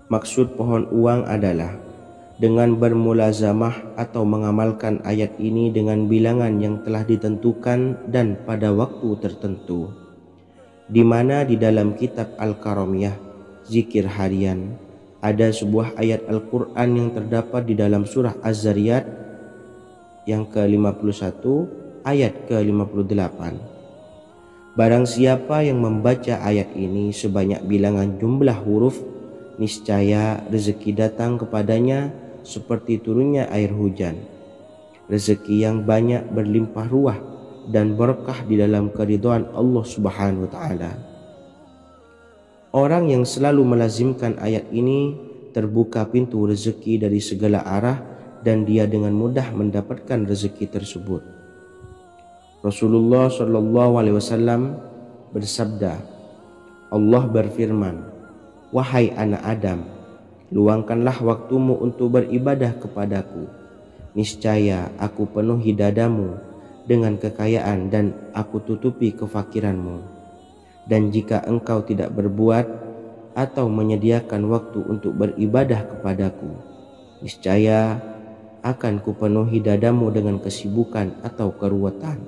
Maksud pohon uang adalah dengan bermulazamah atau mengamalkan ayat ini dengan bilangan yang telah ditentukan dan pada waktu tertentu, di mana di dalam kitab Al-Karamiyah zikir harian ada sebuah ayat Al-Quran yang terdapat di dalam surah Az-Zariyat yang ke-51 ayat ke-58. Barang siapa yang membaca ayat ini sebanyak bilangan jumlah huruf, niscaya rezeki datang kepadanya seperti turunnya air hujan, rezeki yang banyak berlimpah ruah dan berkah di dalam keridhaan Allah Subhanahu wa Ta'ala. Orang yang selalu melazimkan ayat ini terbuka pintu rezeki dari segala arah dan dia dengan mudah mendapatkan rezeki tersebut. Rasulullah SAW bersabda, Allah berfirman, "Wahai anak Adam, luangkanlah waktumu untuk beribadah kepadaku. Niscaya aku penuhi dadamu dengan kekayaan dan aku tutupi kefakiranmu. Dan jika engkau tidak berbuat atau menyediakan waktu untuk beribadah kepadaku, niscaya akan kupenuhi dadamu dengan kesibukan atau keruwetan,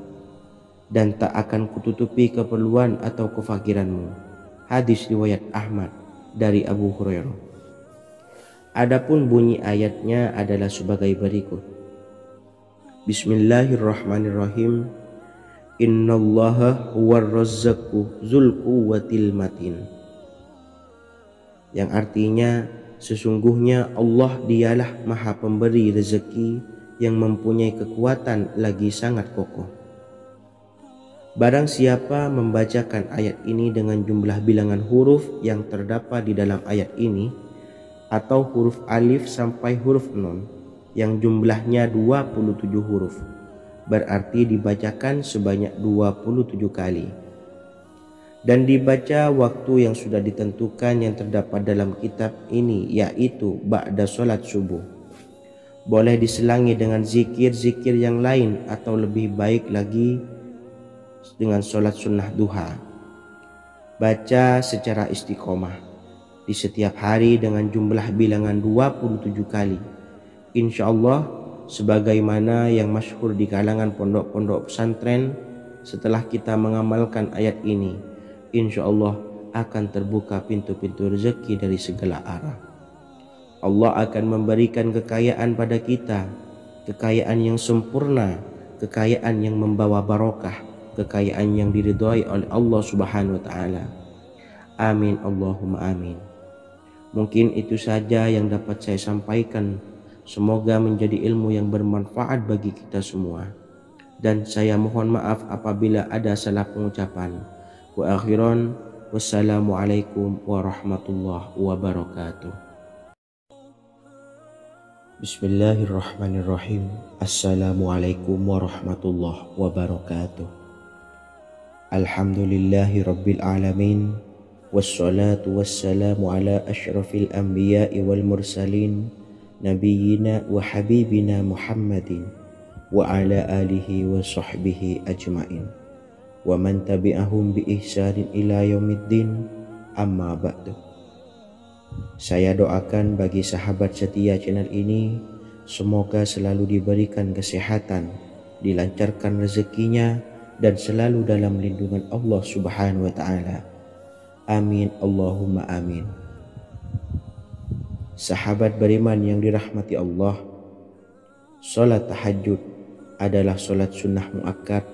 dan tak akan kututupi keperluan atau kefakiranmu." Hadis riwayat Ahmad dari Abu Hurairah. Adapun bunyi ayatnya adalah sebagai berikut. Bismillahirrahmanirrahim. Innallaha huwar razzaqu dzul quwwatil matin. Yang artinya, sesungguhnya Allah dialah maha pemberi rezeki yang mempunyai kekuatan lagi sangat kokoh. Barang siapa membacakan ayat ini dengan jumlah bilangan huruf yang terdapat di dalam ayat ini, atau huruf alif sampai huruf nun yang jumlahnya 27 huruf, berarti dibacakan sebanyak 27 kali, dan dibaca waktu yang sudah ditentukan yang terdapat dalam kitab ini, yaitu ba'da sholat subuh. Boleh diselangi dengan zikir-zikir yang lain atau lebih baik lagi dengan sholat sunnah duha. Baca secara istiqomah di setiap hari dengan jumlah bilangan 27 kali. Insya Allah, sebagaimana yang masyhur di kalangan pondok-pondok pesantren, setelah kita mengamalkan ayat ini, insya Allah akan terbuka pintu-pintu rezeki dari segala arah. Allah akan memberikan kekayaan pada kita, kekayaan yang sempurna, kekayaan yang membawa barokah, kekayaan yang diridhai oleh Allah Subhanahu wa taala. Amin Allahumma amin. Mungkin itu saja yang dapat saya sampaikan. Semoga menjadi ilmu yang bermanfaat bagi kita semua. Dan saya mohon maaf apabila ada salah pengucapan. Wa akhiran, wassalamualaikum warahmatullahi wabarakatuh. Bismillahirrahmanirrahim. Assalamualaikum warahmatullahi wabarakatuh. Alhamdulillahi rabbil alamin. Wassalatu wassalamu ala ashrafil anbiya'i wal mursalin, nabiyyina wa habibina Muhammadin wa ala alihi wa sahbihi ajma'in wa man tabi'ahum bi ihsanin ila yaumiddin, amma ba'du. Saya doakan bagi sahabat setia channel ini, semoga selalu diberikan kesehatan, dilancarkan rezekinya, dan selalu dalam lindungan Allah Subhanahu wa ta'ala. Amin Allahumma amin. Sahabat beriman yang dirahmati Allah, salat tahajud adalah salat sunnah muakkad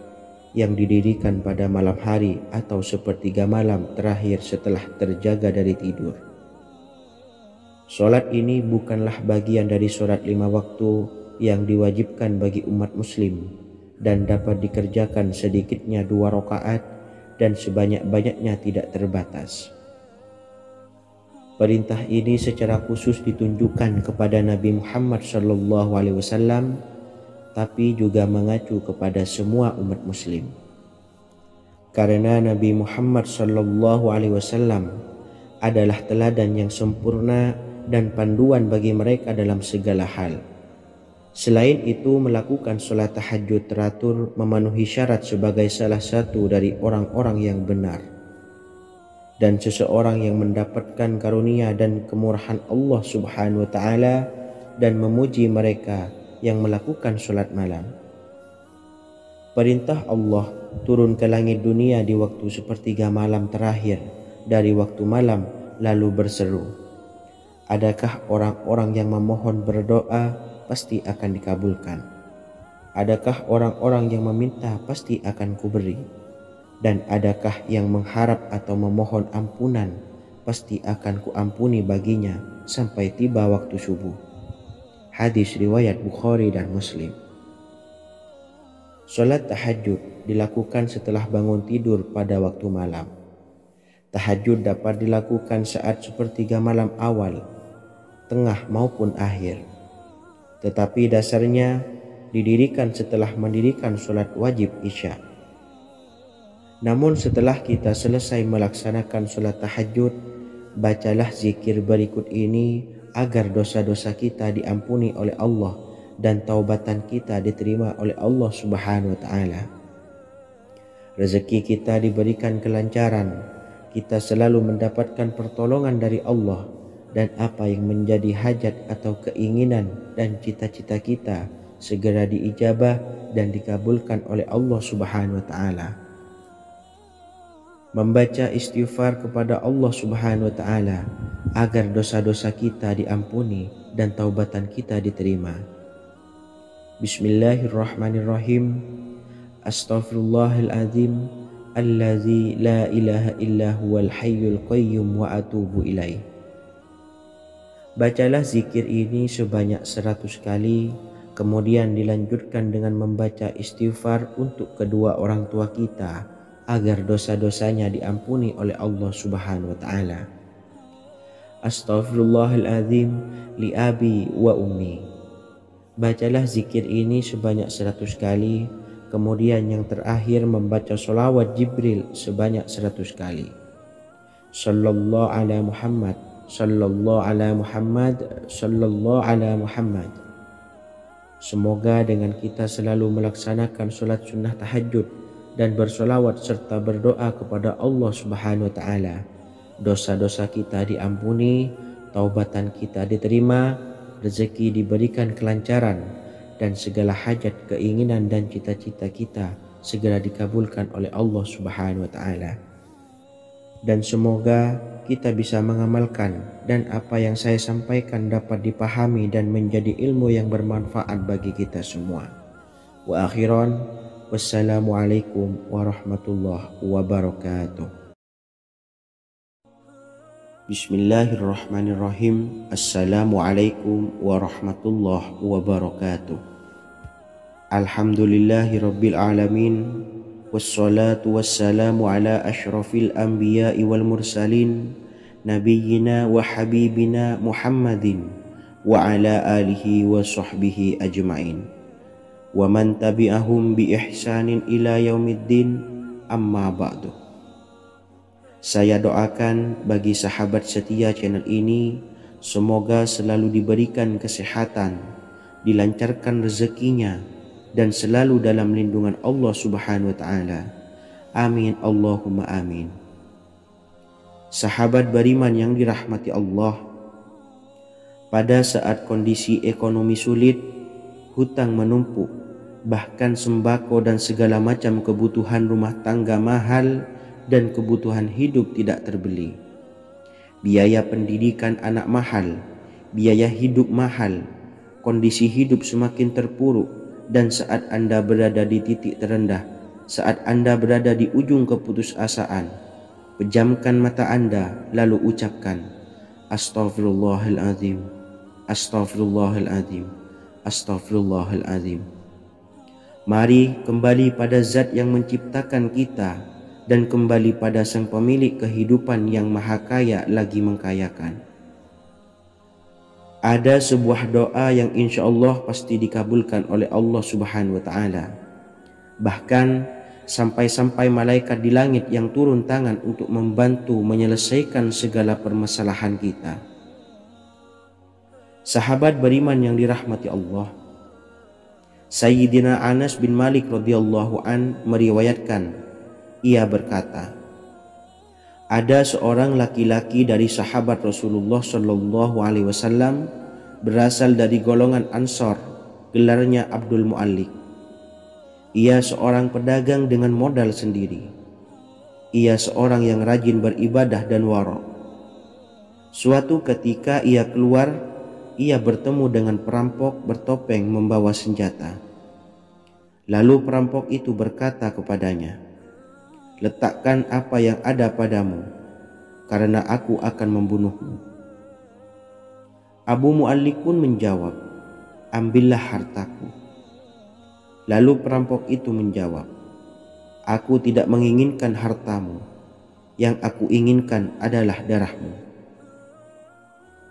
yang didirikan pada malam hari atau sepertiga malam terakhir setelah terjaga dari tidur. Salat ini bukanlah bagian dari salat 5 waktu yang diwajibkan bagi umat muslim dan dapat dikerjakan sedikitnya 2 rakaat dan sebanyak-banyaknya tidak terbatas. Perintah ini secara khusus ditunjukkan kepada Nabi Muhammad SAW, tapi juga mengacu kepada semua umat muslim. Karena Nabi Muhammad SAW adalah teladan yang sempurna dan panduan bagi mereka dalam segala hal. Selain itu, melakukan sholat tahajud teratur memenuhi syarat sebagai salah satu dari orang-orang yang benar. Dan seseorang yang mendapatkan karunia dan kemurahan Allah Subhanahu wa ta'ala dan memuji mereka yang melakukan sholat malam. Perintah Allah turun ke langit dunia di waktu sepertiga malam terakhir dari waktu malam lalu berseru, adakah orang-orang yang memohon berdoa pasti akan dikabulkan? Adakah orang-orang yang meminta pasti akan kuberi? Dan adakah yang mengharap atau memohon ampunan pasti akan kuampuni baginya sampai tiba waktu subuh. Hadis riwayat Bukhari dan Muslim. Salat tahajud dilakukan setelah bangun tidur pada waktu malam. Tahajud dapat dilakukan saat sepertiga malam awal, tengah maupun akhir. Tetapi dasarnya didirikan setelah mendirikan sholat wajib isya. Namun setelah kita selesai melaksanakan sholat tahajud, bacalah zikir berikut ini agar dosa-dosa kita diampuni oleh Allah dan taubatan kita diterima oleh Allah Subhanahu wa ta'ala. Rezeki kita diberikan kelancaran, kita selalu mendapatkan pertolongan dari Allah, dan apa yang menjadi hajat atau keinginan dan cita-cita kita segera diijabah dan dikabulkan oleh Allah Subhanahu wa ta'ala. Membaca istighfar kepada Allah Subhanahu wa ta'ala agar dosa-dosa kita diampuni dan taubatan kita diterima. Bismillahirrahmanirrahim. Astaghfirullahaladzim allazi la ilaha illa huwal hayyul qayyum wa atubu ilaih. Bacalah zikir ini sebanyak 100 kali, kemudian dilanjutkan dengan membaca istighfar untuk kedua orang tua kita agar dosa-dosanya diampuni oleh Allah Subhanahu wa ta'ala. Astaghfirullahaladzim li abi wa ummi. Bacalah zikir ini sebanyak 100 kali, kemudian yang terakhir membaca sholawat Jibril sebanyak 100 kali. Sallallahu ala Muhammad, sallallahu ala Muhammad, sallallahu ala Muhammad. Semoga dengan kita selalu melaksanakan sholat sunnah tahajud dan bersolawat serta berdoa kepada Allah Subhanahu wa ta'ala, dosa-dosa kita diampuni, taubatan kita diterima, rezeki diberikan kelancaran, dan segala hajat, keinginan dan cita-cita kita segera dikabulkan oleh Allah Subhanahu wa ta'ala. dan semoga kita bisa mengamalkan dan apa yang saya sampaikan dapat dipahami dan menjadi ilmu yang bermanfaat bagi kita semua. Wa akhiran, wassalamualaikum warahmatullahi wabarakatuh. Bismillahirrahmanirrahim. Assalamualaikum warahmatullahi wabarakatuh. Alhamdulillahi rabbil alamin. Wassalatu wassalamu ala ashrafil anbiya'i wal mursalin nabiyyina wa habibina Muhammadin wa ala alihi wa sahbihi ajma'in wa man tabi'ahum bi ihsanin ila yaumiddin, amma ba'du. Saya doakan bagi sahabat setia channel ini, semoga selalu diberikan kesehatan, dilancarkan rezekinya, dan selalu dalam lindungan Allah Subhanahu wa Ta'ala. Amin Allahumma amin. Sahabat beriman yang dirahmati Allah, pada saat kondisi ekonomi sulit, hutang menumpuk, bahkan sembako dan segala macam kebutuhan rumah tangga mahal dan kebutuhan hidup tidak terbeli. Biaya pendidikan anak mahal, biaya hidup mahal, kondisi hidup semakin terpuruk. Dan saat Anda berada di titik terendah, saat Anda berada di ujung keputusasaan, pejamkan mata Anda lalu ucapkan Astaghfirullahaladzim, Astaghfirullahaladzim, Astaghfirullahaladzim. Mari kembali pada Zat yang menciptakan kita dan kembali pada Sang Pemilik kehidupan yang Maha Kaya lagi mengkayakan. Ada sebuah doa yang insya Allah pasti dikabulkan oleh Allah Subhanahu wa Ta'ala. Bahkan sampai-sampai malaikat di langit yang turun tangan untuk membantu menyelesaikan segala permasalahan kita. Sahabat beriman yang dirahmati Allah, Sayyidina Anas bin Malik radhiyallahu an meriwayatkan, ia berkata, ada seorang laki-laki dari sahabat Rasulullah Shallallahu Alaihi Wasallam berasal dari golongan Ansor, gelarnya Abdul Mu'allik. Ia seorang pedagang dengan modal sendiri. Ia seorang yang rajin beribadah dan wara'. Suatu ketika ia keluar, ia bertemu dengan perampok bertopeng membawa senjata. Lalu perampok itu berkata kepadanya, letakkan apa yang ada padamu, karena aku akan membunuhmu. Abu Mu'allik pun menjawab, ambillah hartaku. Lalu perampok itu menjawab, aku tidak menginginkan hartamu, yang aku inginkan adalah darahmu.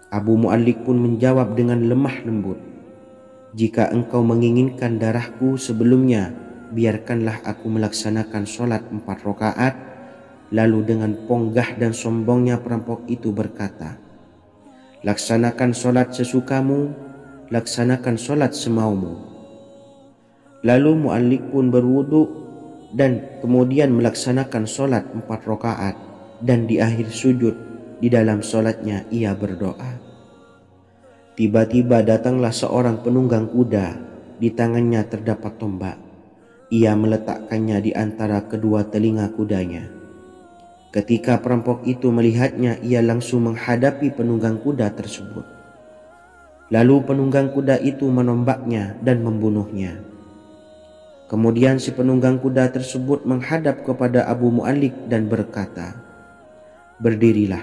Abu Mu'allik pun menjawab dengan lemah lembut, jika engkau menginginkan darahku sebelumnya, biarkanlah aku melaksanakan sholat 4 rakaat. Lalu dengan ponggah dan sombongnya perampok itu berkata, laksanakan sholat sesukamu, laksanakan sholat semaumu. Lalu Mu'allik pun berwudu dan kemudian melaksanakan sholat 4 rakaat, dan di akhir sujud di dalam sholatnya ia berdoa. Tiba-tiba datanglah seorang penunggang kuda, di tangannya terdapat tombak. Ia meletakkannya di antara kedua telinga kudanya. Ketika perampok itu melihatnya, ia langsung menghadapi penunggang kuda tersebut. Lalu penunggang kuda itu menombaknya dan membunuhnya. Kemudian si penunggang kuda tersebut menghadap kepada Abu Mu'allik dan berkata, berdirilah.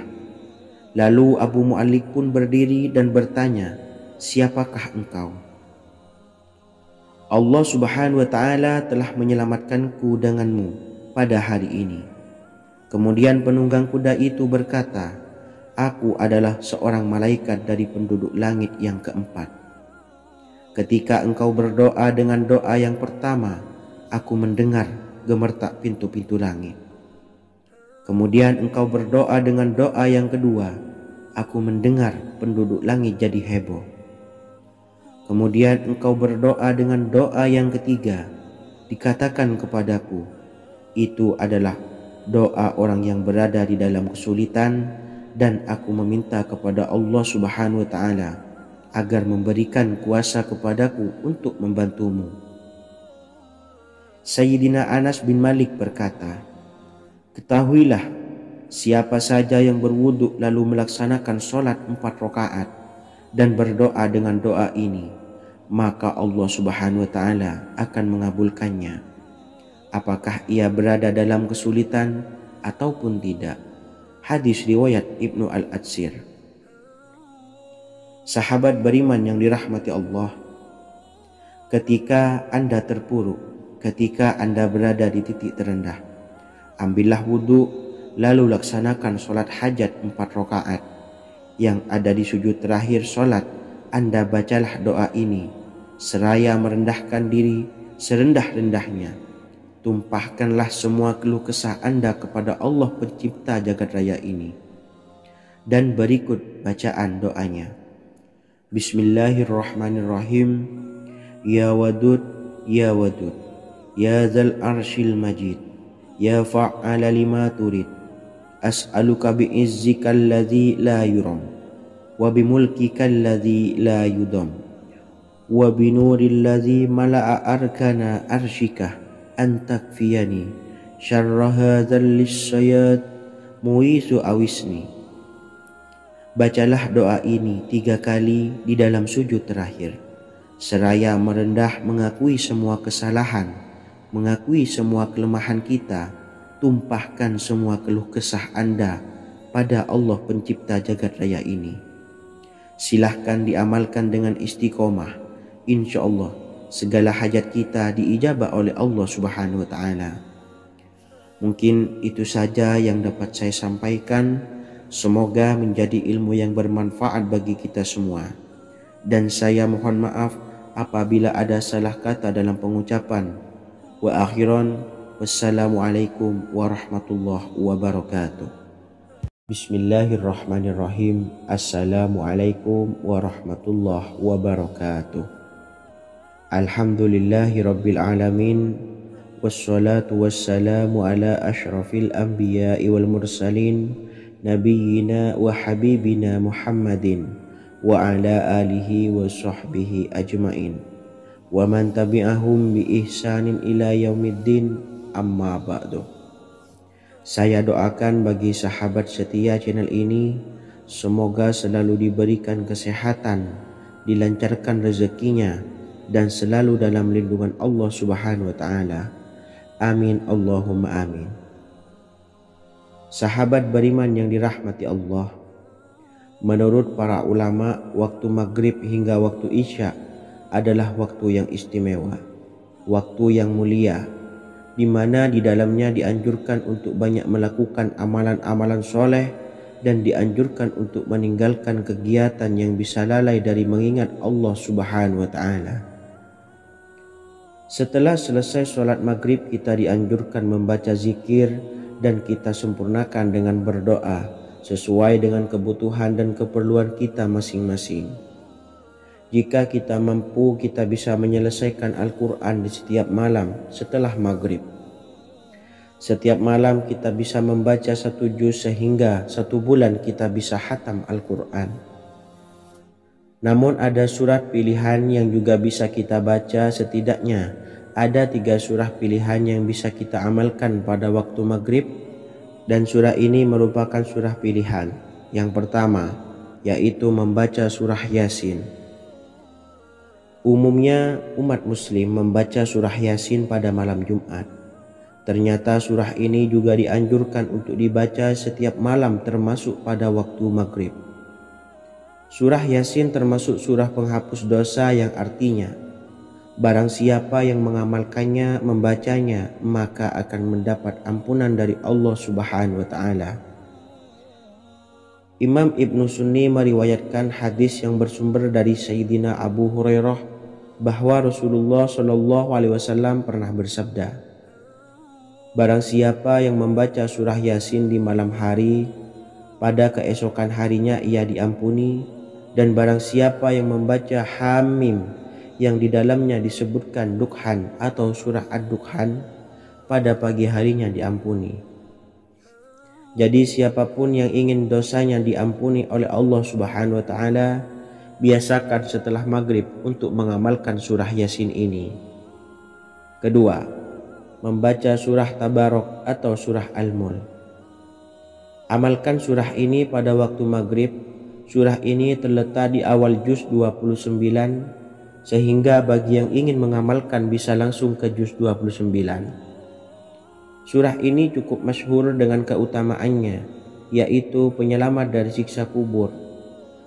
Lalu Abu Mu'allik pun berdiri dan bertanya, siapakah engkau? Allah Subhanahu wa Ta'ala telah menyelamatkanku denganmu pada hari ini. Kemudian penunggang kuda itu berkata, aku adalah seorang malaikat dari penduduk langit yang keempat. Ketika engkau berdoa dengan doa yang pertama, aku mendengar gemertak pintu-pintu langit. Kemudian engkau berdoa dengan doa yang kedua, aku mendengar penduduk langit jadi heboh. Kemudian engkau berdoa dengan doa yang ketiga, dikatakan kepadaku, itu adalah doa orang yang berada di dalam kesulitan, dan aku meminta kepada Allah Subhanahu wa Ta'ala agar memberikan kuasa kepadaku untuk membantumu. Sayyidina Anas bin Malik berkata, ketahuilah siapa saja yang berwudu lalu melaksanakan sholat 4 rakaat dan berdoa dengan doa ini, maka Allah Subhanahu wa Ta'ala akan mengabulkannya, apakah ia berada dalam kesulitan ataupun tidak. Hadis riwayat Ibnu Al-Atsir. Sahabat beriman yang dirahmati Allah, ketika Anda terpuruk, ketika Anda berada di titik terendah, ambillah wudhu lalu laksanakan sholat hajat 4 rakaat. Yang ada di sujud terakhir sholat, Anda bacalah doa ini seraya merendahkan diri serendah-rendahnya. Tumpahkanlah semua keluh kesah Anda kepada Allah pencipta jagat raya ini. Dan berikut bacaan doanya. Bismillahirrahmanirrahim. Ya Wadud, Ya Wadud, Ya Dzal Arsyil Majid, Ya Fa'ala lima turid, as'aluka bi'izzika alladzi la yuram, wa bimulkika alladzi la yudam, wa binuril ladzi mala'a arkana arsyika an takfiyani syarra hadzal lisyayat muisu awisni. Bacalah doa ini 3 kali di dalam sujud terakhir, seraya merendah mengakui semua kesalahan, mengakui semua kelemahan kita. Tumpahkan semua keluh kesah Anda pada Allah pencipta jagat raya ini. Silahkan diamalkan dengan istiqomah. Insya Allah segala hajat kita diijabah oleh Allah Subhanahu wa Ta'ala. Mungkin itu saja yang dapat saya sampaikan. Semoga menjadi ilmu yang bermanfaat bagi kita semua. Dan saya mohon maaf apabila ada salah kata dalam pengucapan. Wa akhiran, wassalamualaikum warahmatullahi wabarakatuh. Bismillahirrahmanirrahim. Assalamualaikum warahmatullahi wabarakatuh. Alhamdulillahi rabbil alamin. Wassalatu wassalamu ala ashrafil anbiya'i wal mursalin, Nabiyyina wa habibina Muhammadin wa ala alihi wa sahbihi ajmain wa man tabi'ahum bi ihsanin ila yaumiddin, amma ba'du. Saya doakan bagi sahabat setia channel ini, semoga selalu diberikan kesehatan, dilancarkan rezekinya, dan selalu dalam lindungan Allah Subhanahu wa Ta'ala. Amin Allahumma amin. Sahabat beriman yang dirahmati Allah, menurut para ulama, waktu maghrib hingga waktu isya adalah waktu yang istimewa, waktu yang mulia, di mana di dalamnya dianjurkan untuk banyak melakukan amalan-amalan soleh dan dianjurkan untuk meninggalkan kegiatan yang bisa lalai dari mengingat Allah Subhanahu wa Ta'ala. Setelah selesai sholat maghrib, kita dianjurkan membaca zikir dan kita sempurnakan dengan berdoa sesuai dengan kebutuhan dan keperluan kita masing-masing. Jika kita mampu, kita bisa menyelesaikan Al-Quran di setiap malam setelah maghrib. Setiap malam kita bisa membaca 1 juz sehingga 1 bulan kita bisa khatam Al-Quran. Namun ada surat pilihan yang juga bisa kita baca. Setidaknya ada 3 surah pilihan yang bisa kita amalkan pada waktu maghrib, dan surah ini merupakan surah pilihan. Yang pertama yaitu membaca surah Yasin. Umumnya umat muslim membaca surah Yasin pada malam Jumat. Ternyata surah ini juga dianjurkan untuk dibaca setiap malam termasuk pada waktu maghrib. Surah Yasin termasuk surah penghapus dosa, yang artinya barang siapa yang mengamalkannya, membacanya, maka akan mendapat ampunan dari Allah Subhanahu wa Ta'ala. Imam Ibnu Sunni meriwayatkan hadis yang bersumber dari Sayyidina Abu Hurairah bahwa Rasulullah Shallallahu Alaihi Wasallam pernah bersabda, barang siapa yang membaca surah Yasin di malam hari, pada keesokan harinya ia diampuni, dan barang siapa yang membaca Hamim yang di dalamnya disebutkan Dukhan atau surah Ad-Dukhan, pada pagi harinya diampuni. Jadi siapapun yang ingin dosanya diampuni oleh Allah Subhanahu wa Ta'ala, biasakan setelah maghrib untuk mengamalkan surah Yasin ini. Kedua, membaca surah Tabarok atau surah Al-Mulk. Amalkan surah ini pada waktu maghrib. Surah ini terletak di awal juz 29, sehingga bagi yang ingin mengamalkan bisa langsung ke juz 29. Surah ini cukup masyhur dengan keutamaannya, yaitu penyelamat dari siksa kubur.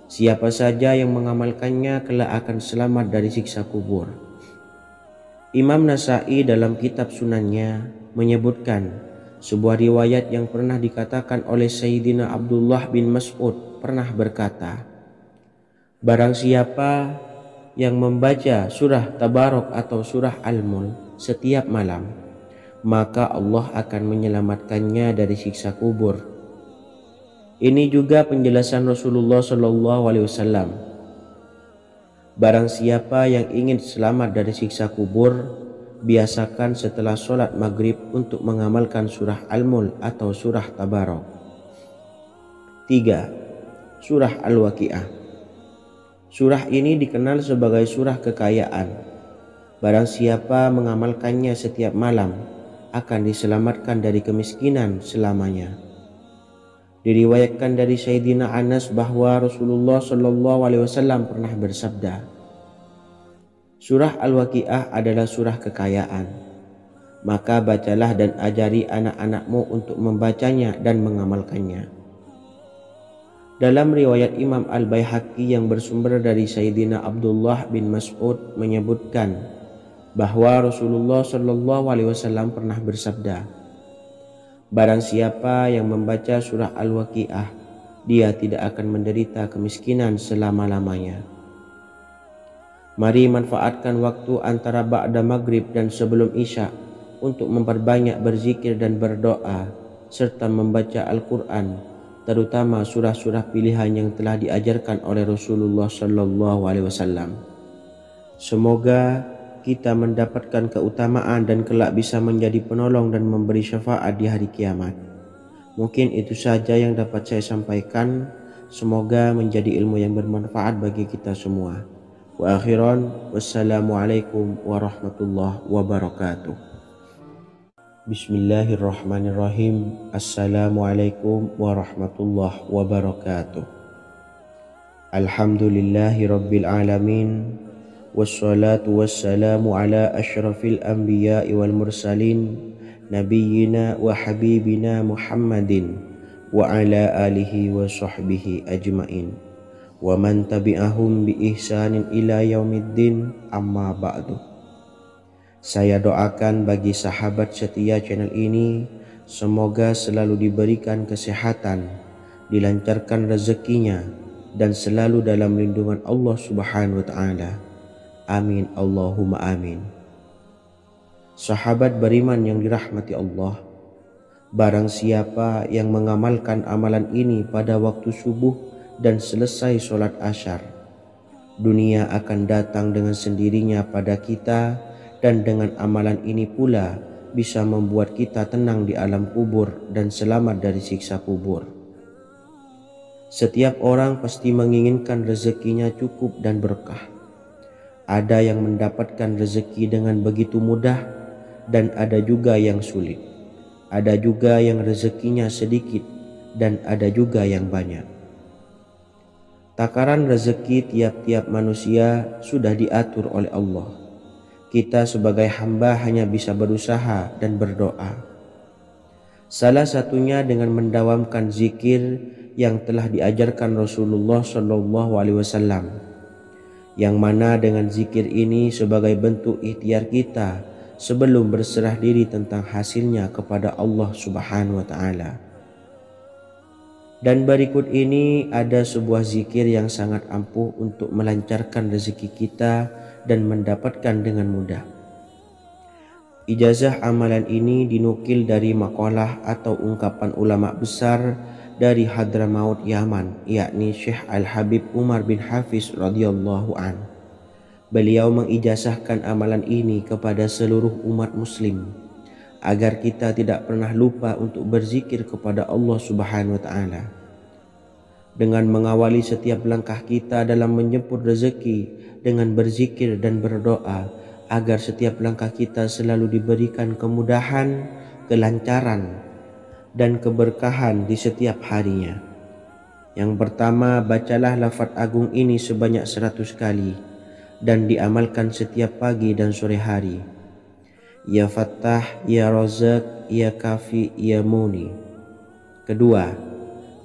Siapa saja yang mengamalkannya kelak akan selamat dari siksa kubur. Imam Nasa'i dalam kitab Sunannya menyebutkan sebuah riwayat yang pernah dikatakan oleh Sayyidina Abdullah bin Mas'ud pernah berkata, barang siapa yang membaca surah Tabarok atau surah Al-Mulk setiap malam, maka Allah akan menyelamatkannya dari siksa kubur. Ini juga penjelasan Rasulullah SAW. Barang siapa yang ingin selamat dari siksa kubur, biasakan setelah sholat maghrib untuk mengamalkan surah Al-Mulk atau surah Tabarok. 3. Surah Al-Waqi'ah. Surah ini dikenal sebagai surah kekayaan. Barang siapa mengamalkannya setiap malam akan diselamatkan dari kemiskinan selamanya. Diriwayatkan dari Sayyidina Anas bahwa Rasulullah SAW pernah bersabda, surah Al-Waqi'ah adalah surah kekayaan. Maka bacalah dan ajari anak-anakmu untuk membacanya dan mengamalkannya. Dalam riwayat Imam Al-Baihaqi yang bersumber dari Sayyidina Abdullah bin Mas'ud menyebutkan bahwa Rasulullah SAW pernah bersabda, barang siapa yang membaca surah Al-Waqi'ah, dia tidak akan menderita kemiskinan selama-lamanya. Mari manfaatkan waktu antara ba'da maghrib dan sebelum isya untuk memperbanyak berzikir dan berdoa serta membaca Al-Quran, terutama surah-surah pilihan yang telah diajarkan oleh Rasulullah SAW. Semoga kita mendapatkan keutamaan dan kelak bisa menjadi penolong dan memberi syafaat di hari kiamat. Mungkin itu saja yang dapat saya sampaikan. Semoga menjadi ilmu yang bermanfaat bagi kita semua. Wa akhiran, wassalamualaikum warahmatullahi wabarakatuh. Bismillahirrahmanirrahim. Assalamualaikum warahmatullahi wabarakatuh. Alhamdulillahi rabbil alamin. Wassalatu wassalamu ala ashrafil anbiya'i wal mursalin, nabiyyina wa habibina Muhammadin wa ala alihi wa sahbihi ajmain. Wa man tabi'ahum bi ihsanin ila yaumiddin, amma ba'du. Saya doakan bagi sahabat setia channel ini, semoga selalu diberikan kesehatan, dilancarkan rezekinya, dan selalu dalam lindungan Allah Subhanahu wa ta'ala. Amin Allahumma amin. Sahabat beriman yang dirahmati Allah, barang siapa yang mengamalkan amalan ini pada waktu subuh dan selesai sholat asyar, dunia akan datang dengan sendirinya pada kita, dan dengan amalan ini pula bisa membuat kita tenang di alam kubur dan selamat dari siksa kubur. Setiap orang pasti menginginkan rezekinya cukup dan berkah. Ada yang mendapatkan rezeki dengan begitu mudah dan ada juga yang sulit. Ada juga yang rezekinya sedikit dan ada juga yang banyak. Takaran rezeki tiap-tiap manusia sudah diatur oleh Allah. Kita sebagai hamba hanya bisa berusaha dan berdoa. Salah satunya dengan mendawamkan zikir yang telah diajarkan Rasulullah SAW, yang mana dengan zikir ini sebagai bentuk ikhtiar kita sebelum berserah diri tentang hasilnya kepada Allah Subhanahu wa ta'ala. Dan berikut ini ada sebuah zikir yang sangat ampuh untuk melancarkan rezeki kita dan mendapatkan dengan mudah. Ijazah amalan ini dinukil dari makalah atau ungkapan ulama besar dari Hadramaut Yaman, yakni Syekh Al-Habib Umar bin Hafiz radhiyallahu an. Beliau mengijazahkan amalan ini kepada seluruh umat muslim agar kita tidak pernah lupa untuk berzikir kepada Allah Subhanahu wa ta'ala. Dengan mengawali setiap langkah kita dalam menjemput rezeki dengan berzikir dan berdoa agar setiap langkah kita selalu diberikan kemudahan, kelancaran, dan keberkahan di setiap harinya. Yang pertama, bacalah lafaz agung ini sebanyak 100 kali dan diamalkan setiap pagi dan sore hari. Ya Fattah, Ya Razak, Ya Kafi, Ya Muni. Kedua,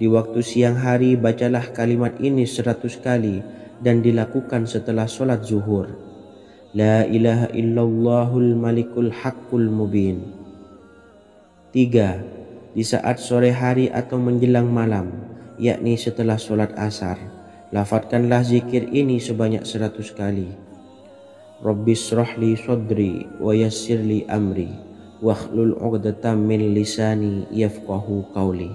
di waktu siang hari bacalah kalimat ini 100 kali dan dilakukan setelah sholat zuhur. La ilaha illallahul malikul haqqul mubin. Tiga, di saat sore hari atau menjelang malam, yakni setelah sholat asar, lafadzkanlah zikir ini sebanyak 100 kali. Rabbishrahli sodri wa yassirli amri wakhlul 'uqdatam min lisani yafqahu qawli.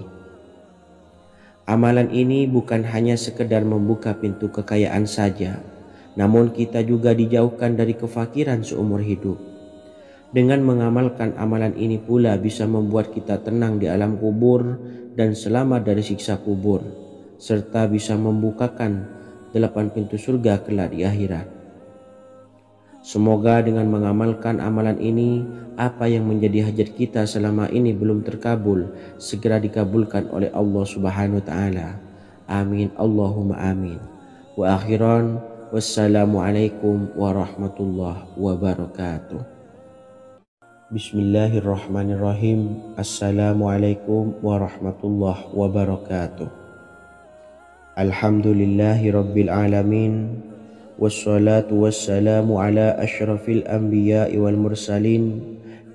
Amalan ini bukan hanya sekedar membuka pintu kekayaan saja, namun kita juga dijauhkan dari kefakiran seumur hidup. Dengan mengamalkan amalan ini pula bisa membuat kita tenang di alam kubur dan selamat dari siksa kubur, serta bisa membukakan 8 pintu surga kelak di akhirat. Semoga dengan mengamalkan amalan ini, apa yang menjadi hajat kita selama ini belum terkabul, segera dikabulkan oleh Allah Subhanahu wa Ta'ala. Amin, Allahumma amin. Wa akhiran, wassalamualaikum warahmatullahi wabarakatuh. Bismillahirrahmanirrahim. Assalamualaikum warahmatullahi wabarakatuh. Alhamdulillahi rabbil alamin. Wassalatu wassalamu ala ashrafil anbiya'i wal mursalin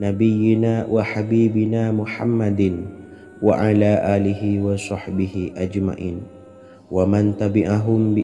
nabiyyina wa habibina Muhammadin wa ala alihi wa sahbihi ajmain wa man tabi'ahum bi